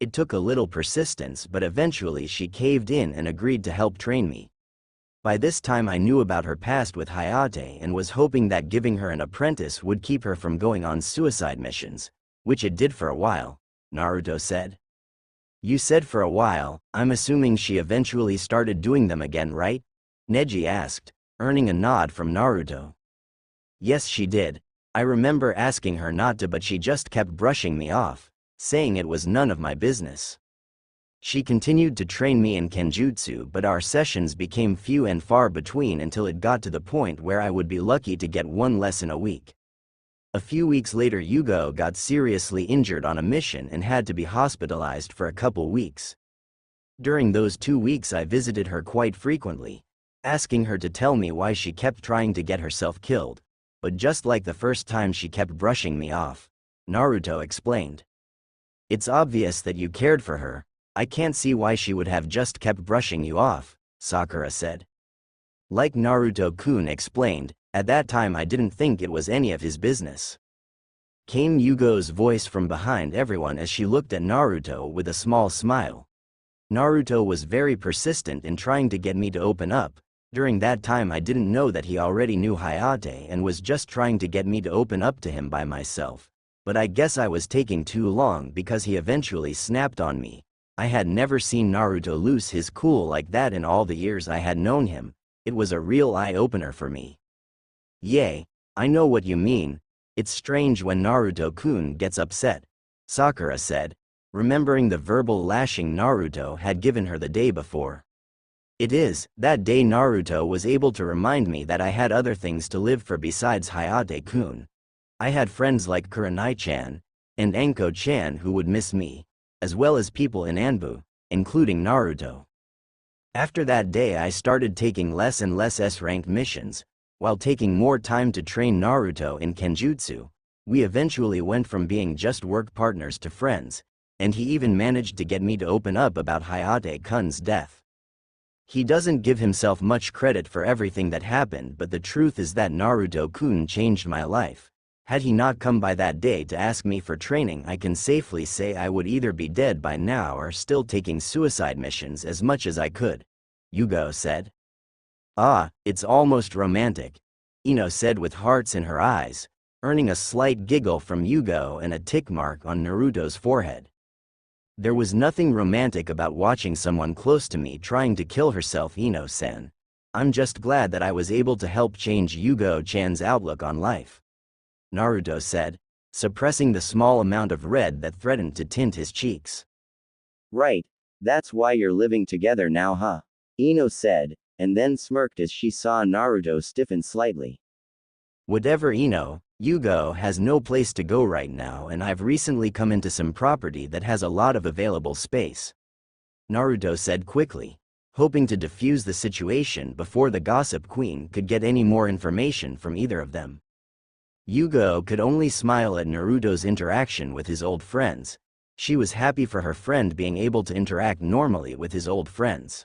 It took a little persistence, but eventually she caved in and agreed to help train me. By this time I knew about her past with Hayate and was hoping that giving her an apprentice would keep her from going on suicide missions, which it did for a while, Naruto said. You said for a while, I'm assuming she eventually started doing them again, right? Neji asked, earning a nod from Naruto. Yes, she did. I remember asking her not to, but she just kept brushing me off, saying it was none of my business. She continued to train me in Kenjutsu, but our sessions became few and far between until it got to the point where I would be lucky to get one lesson a week. A few weeks later, Yugao got seriously injured on a mission and had to be hospitalized for a couple weeks. During those 2 weeks I visited her quite frequently, asking her to tell me why she kept trying to get herself killed, but just like the first time she kept brushing me off, Naruto explained. It's obvious that you cared for her. I can't see why she would have just kept brushing you off, Sakura said. Like Naruto-kun explained, at that time I didn't think it was any of his business. Came Yugo's voice from behind everyone as she looked at Naruto with a small smile. Naruto was very persistent in trying to get me to open up. During that time I didn't know that he already knew Hayate and was just trying to get me to open up to him by myself. But I guess I was taking too long because he eventually snapped on me. I had never seen Naruto lose his cool like that in all the years I had known him. It was a real eye-opener for me. Yay, I know what you mean. It's strange when Naruto-kun gets upset, Sakura said, remembering the verbal lashing Naruto had given her the day before. It is, that day Naruto was able to remind me that I had other things to live for besides Hayate-kun. I had friends like Kurenai-chan and Anko-chan who would miss me, as well as people in Anbu, including Naruto. After that day I started taking less and less S-ranked missions, while taking more time to train Naruto in Kenjutsu. We eventually went from being just work partners to friends, and he even managed to get me to open up about Hayate-kun's death. He doesn't give himself much credit for everything that happened, but the truth is that Naruto-kun changed my life. Had he not come by that day to ask me for training, I can safely say I would either be dead by now or still taking suicide missions as much as I could, Yugao said. Ah, it's almost romantic, Ino said with hearts in her eyes, earning a slight giggle from Yugao and a tick mark on Naruto's forehead. There was nothing romantic about watching someone close to me trying to kill herself, Ino-san. I'm just glad that I was able to help change Yugao-chan's outlook on life, Naruto said, suppressing the small amount of red that threatened to tint his cheeks. Right. That's why you're living together now, huh? Ino said, and then smirked as she saw Naruto stiffen slightly. Whatever Yugao has no place to go right now, and I've recently come into some property that has a lot of available space, Naruto said quickly, hoping to defuse the situation before the gossip queen could get any more information from either of them. Yugao could only smile at Naruto's interaction with his old friends. She was happy for her friend being able to interact normally with his old friends.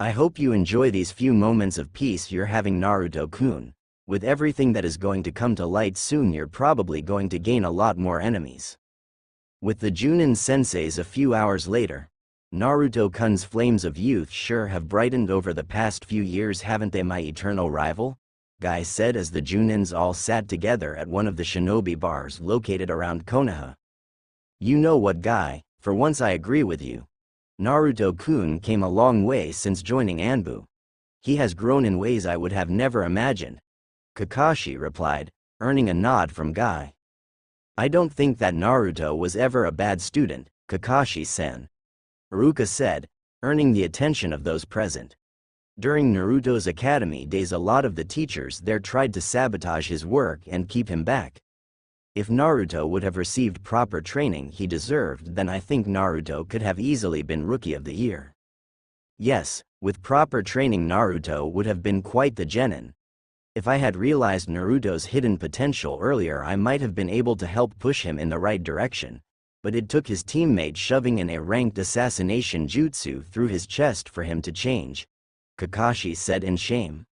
I hope you enjoy these few moments of peace you're having, Naruto-kun. With everything that is going to come to light soon, you're probably going to gain a lot more enemies. With the Junin senseis a few hours later, Naruto-kun's flames of youth sure have brightened over the past few years, haven't they, my eternal rival? Guy said as the Junins all sat together at one of the shinobi bars located around Konoha. You know what, Guy, for once I agree with you. Naruto-kun came a long way since joining Anbu. He has grown in ways I would have never imagined, Kakashi replied, earning a nod from Guy. I don't think that Naruto was ever a bad student, Kakashi-san, Iruka said, earning the attention of those present. During Naruto's academy days, a lot of the teachers there tried to sabotage his work and keep him back. If Naruto would have received proper training he deserved, then I think Naruto could have easily been Rookie of the Year. Yes, with proper training Naruto would have been quite the genin. If I had realized Naruto's hidden potential earlier, I might have been able to help push him in the right direction, but it took his teammate shoving in a ranked assassination jutsu through his chest for him to change, Kakashi said in shame.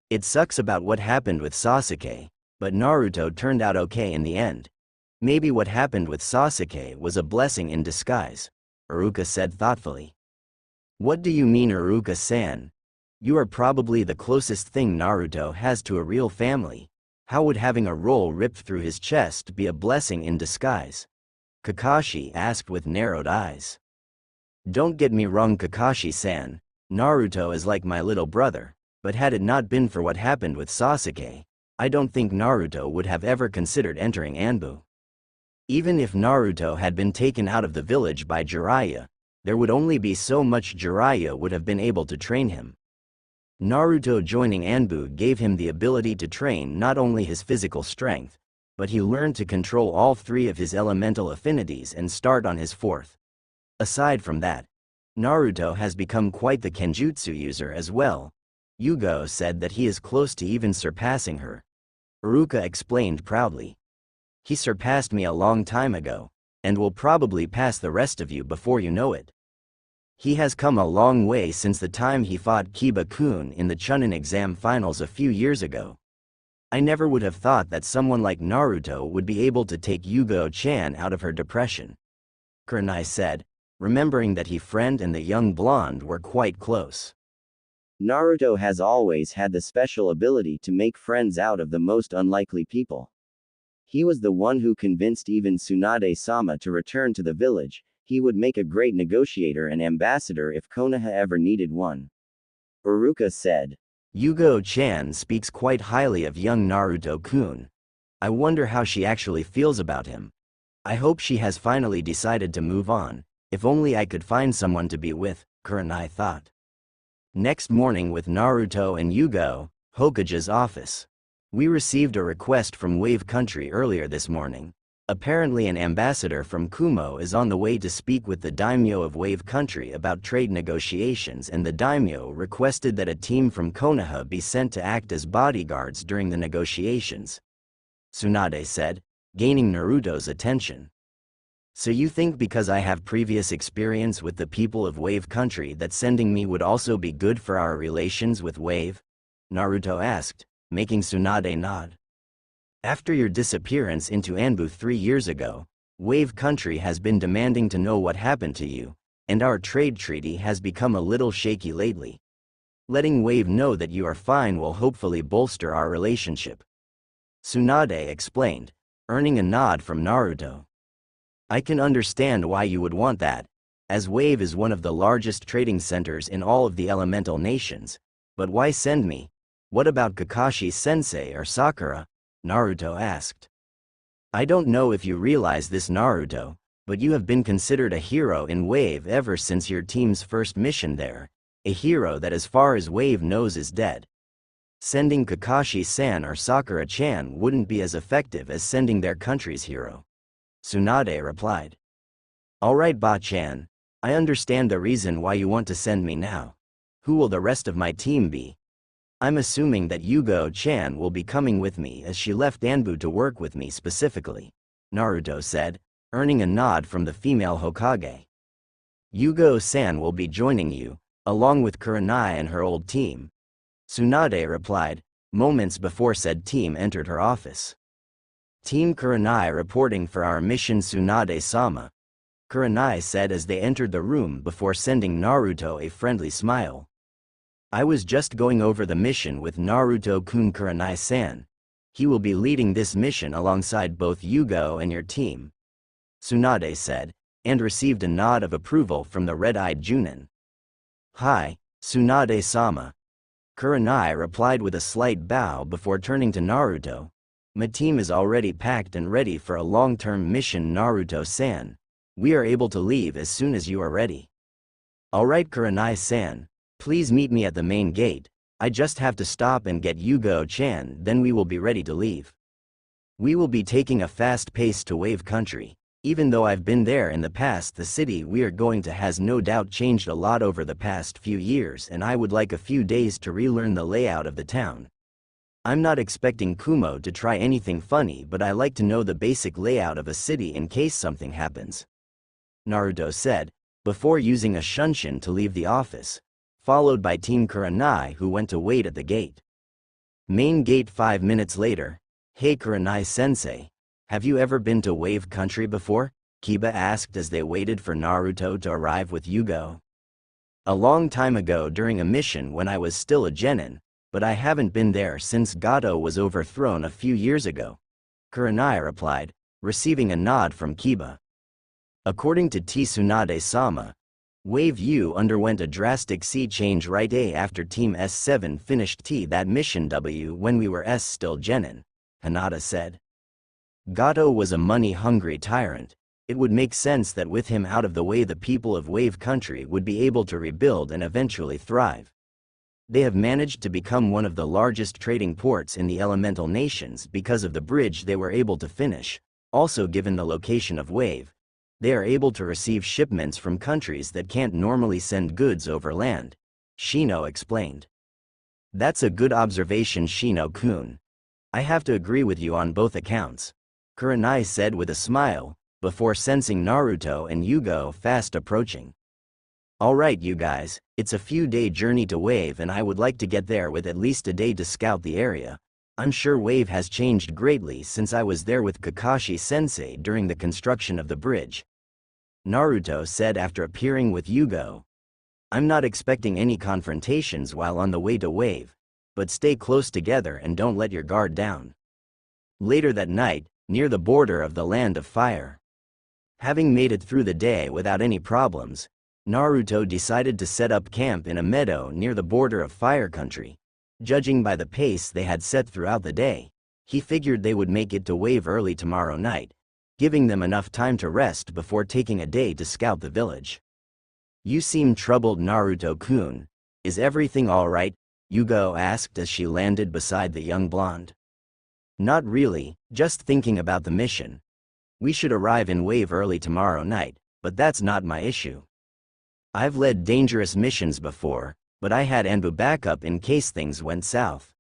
It sucks about what happened with Sasuke, but Naruto turned out okay in the end. Maybe what happened with Sasuke was a blessing in disguise, Iruka said thoughtfully. What do you mean, Iruka-san? You are probably the closest thing Naruto has to a real family. How would having a roll ripped through his chest be a blessing in disguise? Kakashi asked with narrowed eyes. Don't get me wrong, Kakashi-san. Naruto is like my little brother, but had it not been for what happened with Sasuke, I don't think Naruto would have ever considered entering Anbu. Even if Naruto had been taken out of the village by Jiraiya, there would only be so much Jiraiya would have been able to train him. Naruto joining Anbu gave him the ability to train not only his physical strength, but he learned to control all three of his elemental affinities and start on his fourth. Aside from that, Naruto has become quite the kenjutsu user as well. Yugao said that he is close to even surpassing her. Iruka explained proudly. He surpassed me a long time ago, and will probably pass the rest of you before you know it. He has come a long way since the time he fought Kiba-kun in the Chunin exam finals a few years ago. I never would have thought that someone like Naruto would be able to take Yugao-chan out of her depression, Kurenai said, remembering that he friend and the young blonde were quite close. Naruto has always had the special ability to make friends out of the most unlikely people. He was the one who convinced even Tsunade-sama to return to the village. He would make a great negotiator and ambassador if Konoha ever needed one, Iruka said. Yugao-chan speaks quite highly of young Naruto-kun. I wonder how she actually feels about him. I hope she has finally decided to move on. If only I could find someone to be with, Kurenai thought. Next morning, with Naruto and Yugao, Hokage's office. We received a request from Wave Country earlier this morning. Apparently an ambassador from Kumo is on the way to speak with the daimyo of Wave Country about trade negotiations, and the daimyo requested that a team from Konoha be sent to act as bodyguards during the negotiations, Tsunade said, gaining Naruto's attention. So you think because I have previous experience with the people of Wave Country that sending me would also be good for our relations with Wave? Naruto asked, making Tsunade nod. After your disappearance into Anbu 3 years ago, Wave Country has been demanding to know what happened to you, and our trade treaty has become a little shaky lately. Letting Wave know that you are fine will hopefully bolster our relationship, Tsunade explained, earning a nod from Naruto. I can understand why you would want that, as Wave is one of the largest trading centers in all of the elemental nations, but why send me? What about Kakashi-sensei or Sakura? Naruto asked. I don't know if you realize this, Naruto, but you have been considered a hero in Wave ever since your team's first mission there. A hero that as far as Wave knows is dead. Sending Kakashi-san or Sakura-chan wouldn't be as effective as sending their country's hero. Tsunade replied. Alright Ba-chan, I understand the reason why you want to send me now. Who will the rest of my team be? I'm assuming that Yugao-chan will be coming with me as she left Anbu to work with me specifically, Naruto said, earning a nod from the female Hokage. Yugao-san will be joining you, along with Kurenai and her old team. Tsunade replied, moments before said team entered her office. Team Kurenai reporting for our mission Tsunade-sama, Kurenai said as they entered the room before sending Naruto a friendly smile. I was just going over the mission with Naruto-kun Kurenai-san. He will be leading this mission alongside both Yugao and your team, Tsunade said, and received a nod of approval from the red-eyed Junin. Hi, Tsunade-sama. Kurenai replied with a slight bow before turning to Naruto. My team is already packed and ready for a long-term mission Naruto-san. We are able to leave as soon as you are ready. Alright Kurenai-san, please meet me at the main gate. I just have to stop and get Yugao-chan, then we will be ready to leave. We will be taking a fast pace to Wave Country. Even though I've been there in the past, the city we are going to has no doubt changed a lot over the past few years, and I would like a few days to relearn the layout of the town. I'm not expecting Kumo to try anything funny, but I like to know the basic layout of a city in case something happens, Naruto said, before using a shunshin to leave the office, followed by Team Kurenai who went to wait at the gate. Main gate 5 minutes later. Hey Kurenai-sensei, have you ever been to Wave Country before? Kiba asked as they waited for Naruto to arrive with Yugao. A long time ago during a mission when I was still a genin, but I haven't been there since Gato was overthrown a few years ago, Kurenai replied, receiving a nod from Kiba. According to Tsunade-sama, Wave U underwent a drastic sea change right after Team S7 finished that mission W when we were still genin, Hinata said. Gato was a money-hungry tyrant. It would make sense that with him out of the way the people of Wave Country would be able to rebuild and eventually thrive. They have managed to become one of the largest trading ports in the elemental nations because of the bridge they were able to finish. Also, given the location of Wave, they are able to receive shipments from countries that can't normally send goods over land, Shino explained. That's a good observation, Shino-kun. I have to agree with you on both accounts, Kurenai said with a smile, before sensing Naruto and Yugao fast approaching. Alright you guys, it's a few-day journey to Wave and I would like to get there with at least a day to scout the area. I'm sure Wave has changed greatly since I was there with Kakashi-sensei during the construction of the bridge, Naruto said after appearing with Yugao. I'm not expecting any confrontations while on the way to Wave, but stay close together and don't let your guard down. Later that night, near the border of the Land of Fire. Having made it through the day without any problems, Naruto decided to set up camp in a meadow near the border of Fire Country. Judging by the pace they had set throughout the day, he figured they would make it to Wave early tomorrow night, giving them enough time to rest before taking a day to scout the village. You seem troubled, Naruto-kun. Is everything alright? Yugao asked as she landed beside the young blonde. Not really, just thinking about the mission. We should arrive in Wave early tomorrow night, but that's not my issue. I've led dangerous missions before, but I had Anbu backup in case things went south.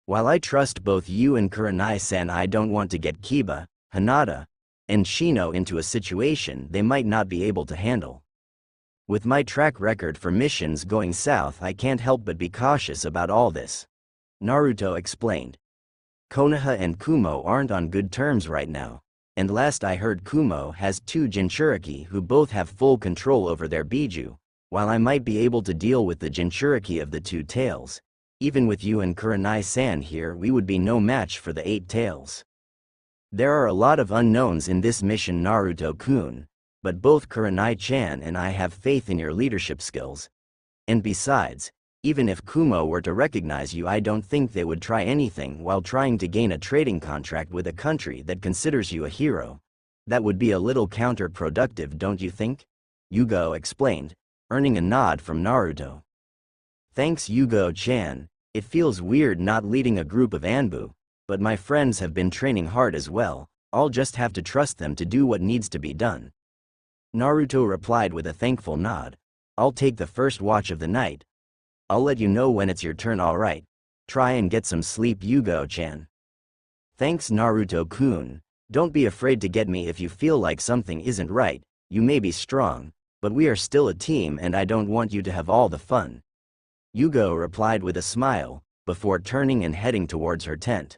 While I trust both you and Kurenai-san, I don't want to get Kiba, Hinata, and Shino into a situation they might not be able to handle. With my track record for missions going south, I can't help but be cautious about all this, Naruto explained. Konoha and Kumo aren't on good terms right now, and last I heard Kumo has 2 Jinchuriki who both have full control over their Biju. While I might be able to deal with the Jinchuriki of the 2 tails, even with you and Kurenai-san here we would be no match for the 8 tails. There are a lot of unknowns in this mission, Naruto-kun, but both Kurenai-chan and I have faith in your leadership skills. And besides, even if Kumo were to recognize you, I don't think they would try anything while trying to gain a trading contract with a country that considers you a hero. That would be a little counterproductive, don't you think? Yugao explained, earning a nod from Naruto. Thanks Yugao-chan, it feels weird not leading a group of Anbu, but my friends have been training hard as well, I'll just have to trust them to do what needs to be done. Naruto replied with a thankful nod. I'll take the first watch of the night. I'll let you know when it's your turn, alright. Try and get some sleep, Yugao-chan. Thanks Naruto-kun. Don't be afraid to get me if you feel like something isn't right. You may be strong, but we are still a team and I don't want you to have all the fun. Yugao replied with a smile, before turning and heading towards her tent.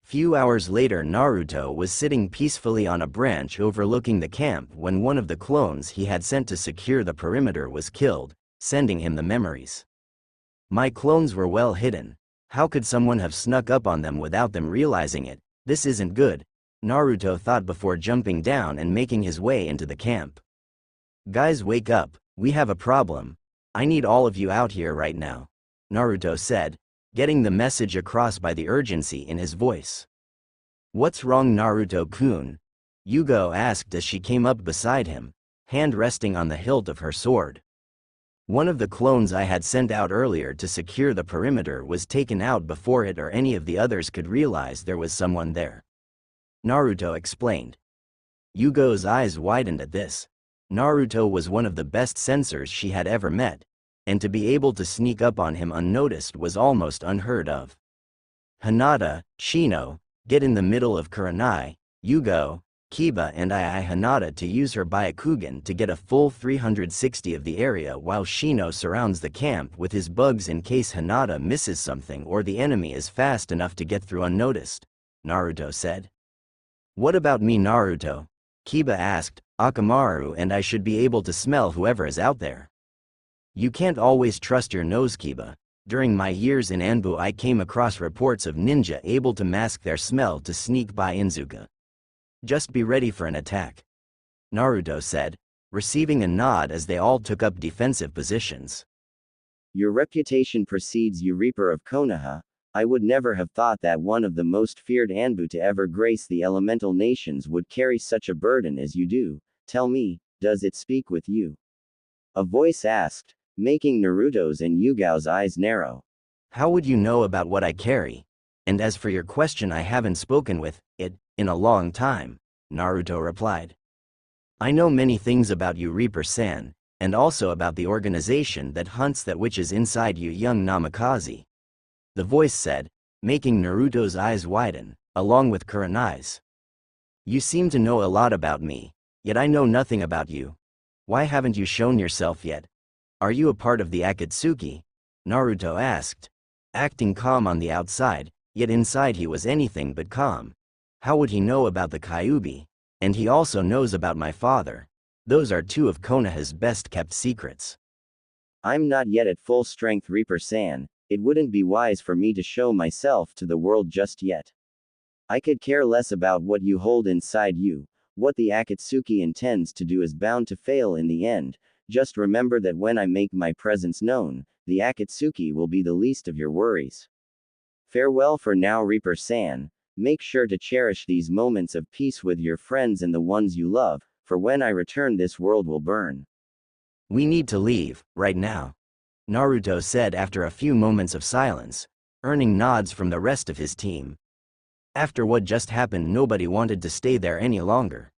Few hours later, Naruto was sitting peacefully on a branch overlooking the camp when one of the clones he had sent to secure the perimeter was killed, sending him the memories. My clones were well hidden. How could someone have snuck up on them without them realizing it? This isn't good, Naruto thought before jumping down and making his way into the camp. Guys, wake up, we have a problem. I need all of you out here right now, Naruto said, getting the message across by the urgency in his voice. What's wrong, Naruto-kun? Yugao asked as she came up beside him, hand resting on the hilt of her sword. One of the clones I had sent out earlier to secure the perimeter was taken out before it or any of the others could realize there was someone there, Naruto explained. Yugao's eyes widened at this. Naruto was one of the best censors she had ever met, and to be able to sneak up on him unnoticed was almost unheard of. Hinata, Shino, get in the middle of Kurenai, Yugao, Kiba and Hinata to use her Byakugan to get a full 360 of the area while Shino surrounds the camp with his bugs in case Hinata misses something or the enemy is fast enough to get through unnoticed, Naruto said. What about me, Naruto? Kiba asked. Akamaru and I should be able to smell whoever is out there. You can't always trust your nose, Kiba. During my years in Anbu I came across reports of ninja able to mask their smell to sneak by Inuzuka. Just be ready for an attack, Naruto said, receiving a nod as they all took up defensive positions. Your reputation precedes you, Reaper of Konoha. I would never have thought that one of the most feared Anbu to ever grace the elemental nations would carry such a burden as you do. Tell me, does it speak with you? A voice asked, making Naruto's and Yugao's eyes narrow. How would you know about what I carry? And as for your question, I haven't spoken with it in a long time, Naruto replied. I know many things about you, Reaper-san, and also about the organization that hunts that which is inside you, young Namikaze. The voice said, making Naruto's eyes widen, along with Kurenai's. You seem to know a lot about me, yet I know nothing about you. Why haven't you shown yourself yet? Are you a part of the Akatsuki? Naruto asked, acting calm on the outside, yet inside he was anything but calm. How would he know about the Kyuubi? And he also knows about my father. Those are two of Konoha's best kept secrets. I'm not yet at full strength, Reaper-san. It wouldn't be wise for me to show myself to the world just yet. I could care less about what you hold inside you. What the Akatsuki intends to do is bound to fail in the end. Just remember that when I make my presence known, the Akatsuki will be the least of your worries. Farewell for now, Reaper-san. Make sure to cherish these moments of peace with your friends and the ones you love, for when I return this world will burn. We need to leave, right now, Naruto said after a few moments of silence, earning nods from the rest of his team. After what just happened, nobody wanted to stay there any longer.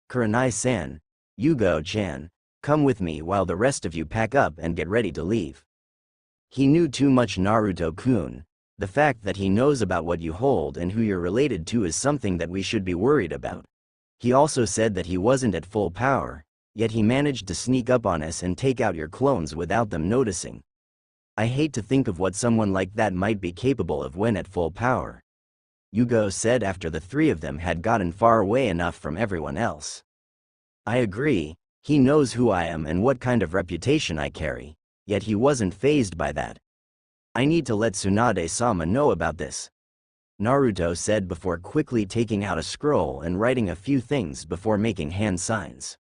Kurenai-san, Yugao-chan, come with me while the rest of you pack up and get ready to leave. He knew too much, Naruto-kun. The fact that he knows about what you hold and who you're related to is something that we should be worried about. He also said that he wasn't at full power, yet he managed to sneak up on us and take out your clones without them noticing. I hate to think of what someone like that might be capable of when at full power, Yugao said after the three of them had gotten far away enough from everyone else. I agree, he knows who I am and what kind of reputation I carry, yet he wasn't fazed by that. I need to let Tsunade-sama know about this, Naruto said before quickly taking out a scroll and writing a few things before making hand signs.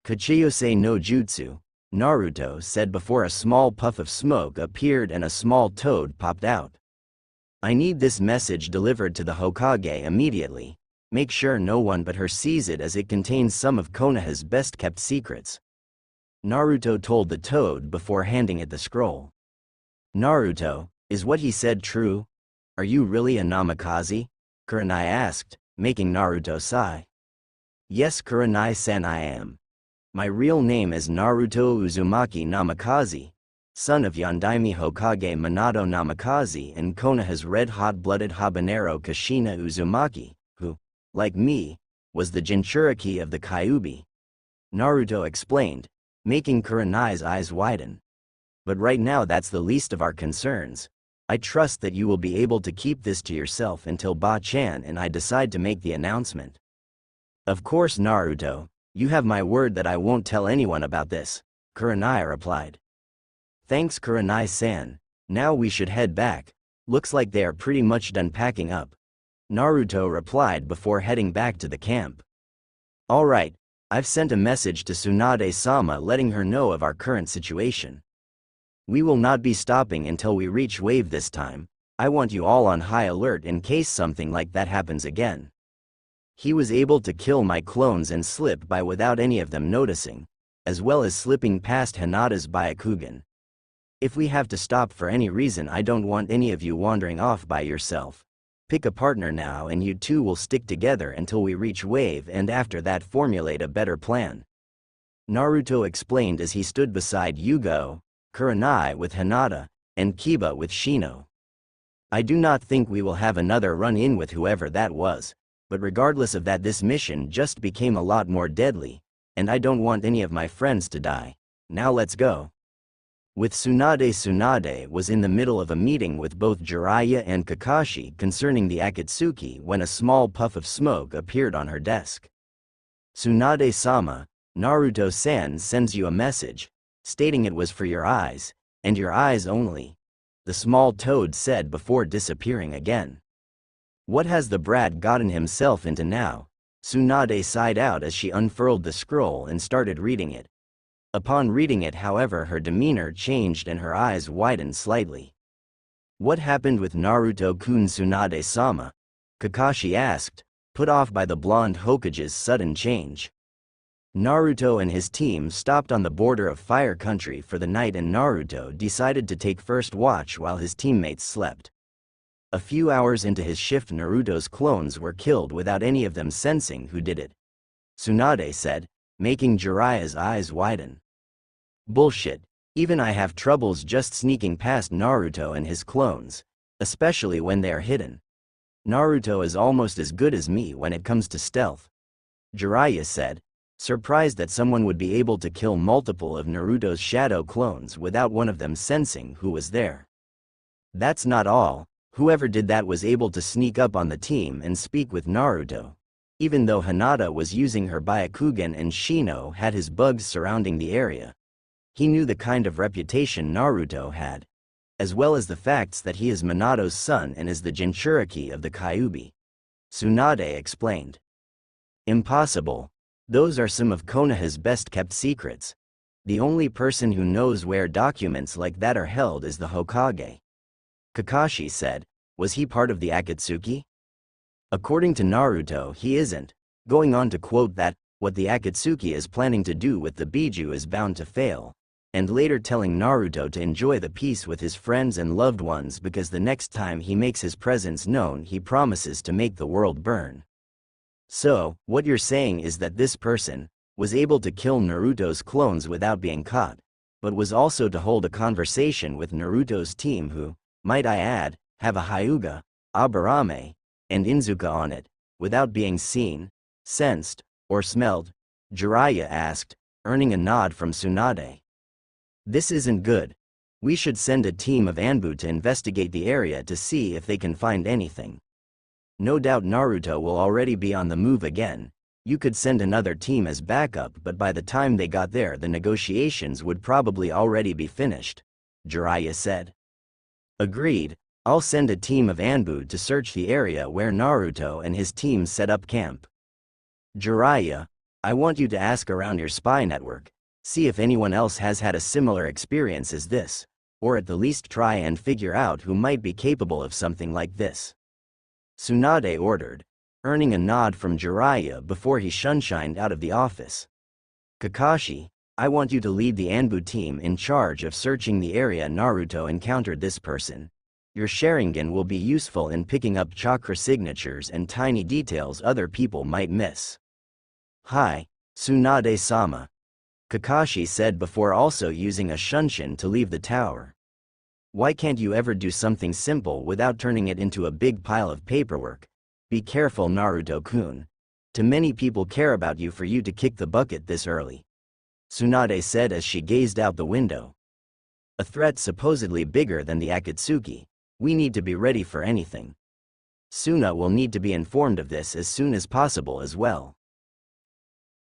Kachiyose no Jutsu, Naruto said before a small puff of smoke appeared and a small toad popped out. I need this message delivered to the Hokage immediately. Make sure no one but her sees it as it contains some of Konoha's best kept secrets, Naruto told the toad before handing it the scroll. Naruto, is what he said true? Are you really a Namikaze? Kurenai asked, making Naruto sigh. Yes, Kurenai-san, I am. My real name is Naruto Uzumaki Namikaze, son of Yondaime Hokage Minato Namikaze and Konoha's red-hot-blooded habanero Kushina Uzumaki, who, like me, was the Jinchuriki of the Kyuubi. Naruto explained, making Kurenai's eyes widen. But right now that's the least of our concerns. I trust that you will be able to keep this to yourself until Ba-chan and I decide to make the announcement. Of course, Naruto, you have my word that I won't tell anyone about this, Kurenai replied. Thanks, Kurenai-san. Now we should head back. Looks like they are pretty much done packing up, Naruto replied before heading back to the camp. Alright, I've sent a message to Tsunade-sama letting her know of our current situation. We will not be stopping until we reach Wave this time. I want you all on high alert in case something like that happens again. He was able to kill my clones and slip by without any of them noticing, as well as slipping past Hinata's Byakugan. If we have to stop for any reason, I don't want any of you wandering off by yourself. Pick a partner now and you two will stick together until we reach Wave, and after that formulate a better plan. Naruto explained as he stood beside Yugao, Kurenai with Hinata, and Kiba with Shino. I do not think we will have another run-in with whoever that was, but regardless of that, this mission just became a lot more deadly, and I don't want any of my friends to die. Now let's go. With Tsunade was in the middle of a meeting with both Jiraiya and Kakashi concerning the Akatsuki when a small puff of smoke appeared on her desk. Tsunade-sama, Naruto-san sends you a message, stating it was for your eyes, and your eyes only, the small toad said before disappearing again. What has the brat gotten himself into now? Tsunade sighed out as she unfurled the scroll and started reading it. Upon reading it, however, her demeanor changed and her eyes widened slightly. What happened with Naruto-kun, Tsunade-sama? Kakashi asked, put off by the blonde Hokage's sudden change. Naruto and his team stopped on the border of Fire Country for the night, and Naruto decided to take first watch while his teammates slept. A few hours into his shift, Naruto's clones were killed without any of them sensing who did it, Tsunade said, making Jiraiya's eyes widen. Bullshit. Even I have troubles just sneaking past Naruto and his clones, especially when they are hidden. Naruto is almost as good as me when it comes to stealth, Jiraiya said, surprised that someone would be able to kill multiple of Naruto's shadow clones without one of them sensing who was there. That's not all, whoever did that was able to sneak up on the team and speak with Naruto, even though Hinata was using her Byakugan and Shino had his bugs surrounding the area. He knew the kind of reputation Naruto had, as well as the facts that he is Minato's son and is the Jinchuriki of the Kyuubi, Tsunade explained. Impossible. Those are some of Konoha's best-kept secrets. The only person who knows where documents like that are held is the Hokage, Kakashi said. Was he part of the Akatsuki? According to Naruto, he isn't, going on to quote that, what the Akatsuki is planning to do with the Biju is bound to fail, and later telling Naruto to enjoy the peace with his friends and loved ones because the next time he makes his presence known he promises to make the world burn. So, what you're saying is that this person was able to kill Naruto's clones without being caught, but was also to hold a conversation with Naruto's team who, might I add, have a Hyuga, Aburame, and Inuzuka on it, without being seen, sensed, or smelled? Jiraiya asked, earning a nod from Tsunade. This isn't good. We should send a team of Anbu to investigate the area to see if they can find anything. No doubt Naruto will already be on the move again. You could send another team as backup, but by the time they got there the negotiations would probably already be finished, Jiraiya said. Agreed. I'll send a team of Anbu to search the area where Naruto and his team set up camp. Jiraiya, I want you to ask around your spy network, see if anyone else has had a similar experience as this, or at the least try and figure out who might be capable of something like this, Tsunade ordered, earning a nod from Jiraiya before he shunshined out of the office. Kakashi, I want you to lead the Anbu team in charge of searching the area Naruto encountered this person. Your Sharingan will be useful in picking up chakra signatures and tiny details other people might miss. Hi, Tsunade-sama. Kakashi said before also using a shunshin to leave the tower. Why can't you ever do something simple without turning it into a big pile of paperwork? Be careful, Naruto-kun. Too many people care about you for you to kick the bucket this early. Tsunade said as she gazed out the window. A threat supposedly bigger than the Akatsuki. We need to be ready for anything. Suna will need to be informed of this as soon as possible as well.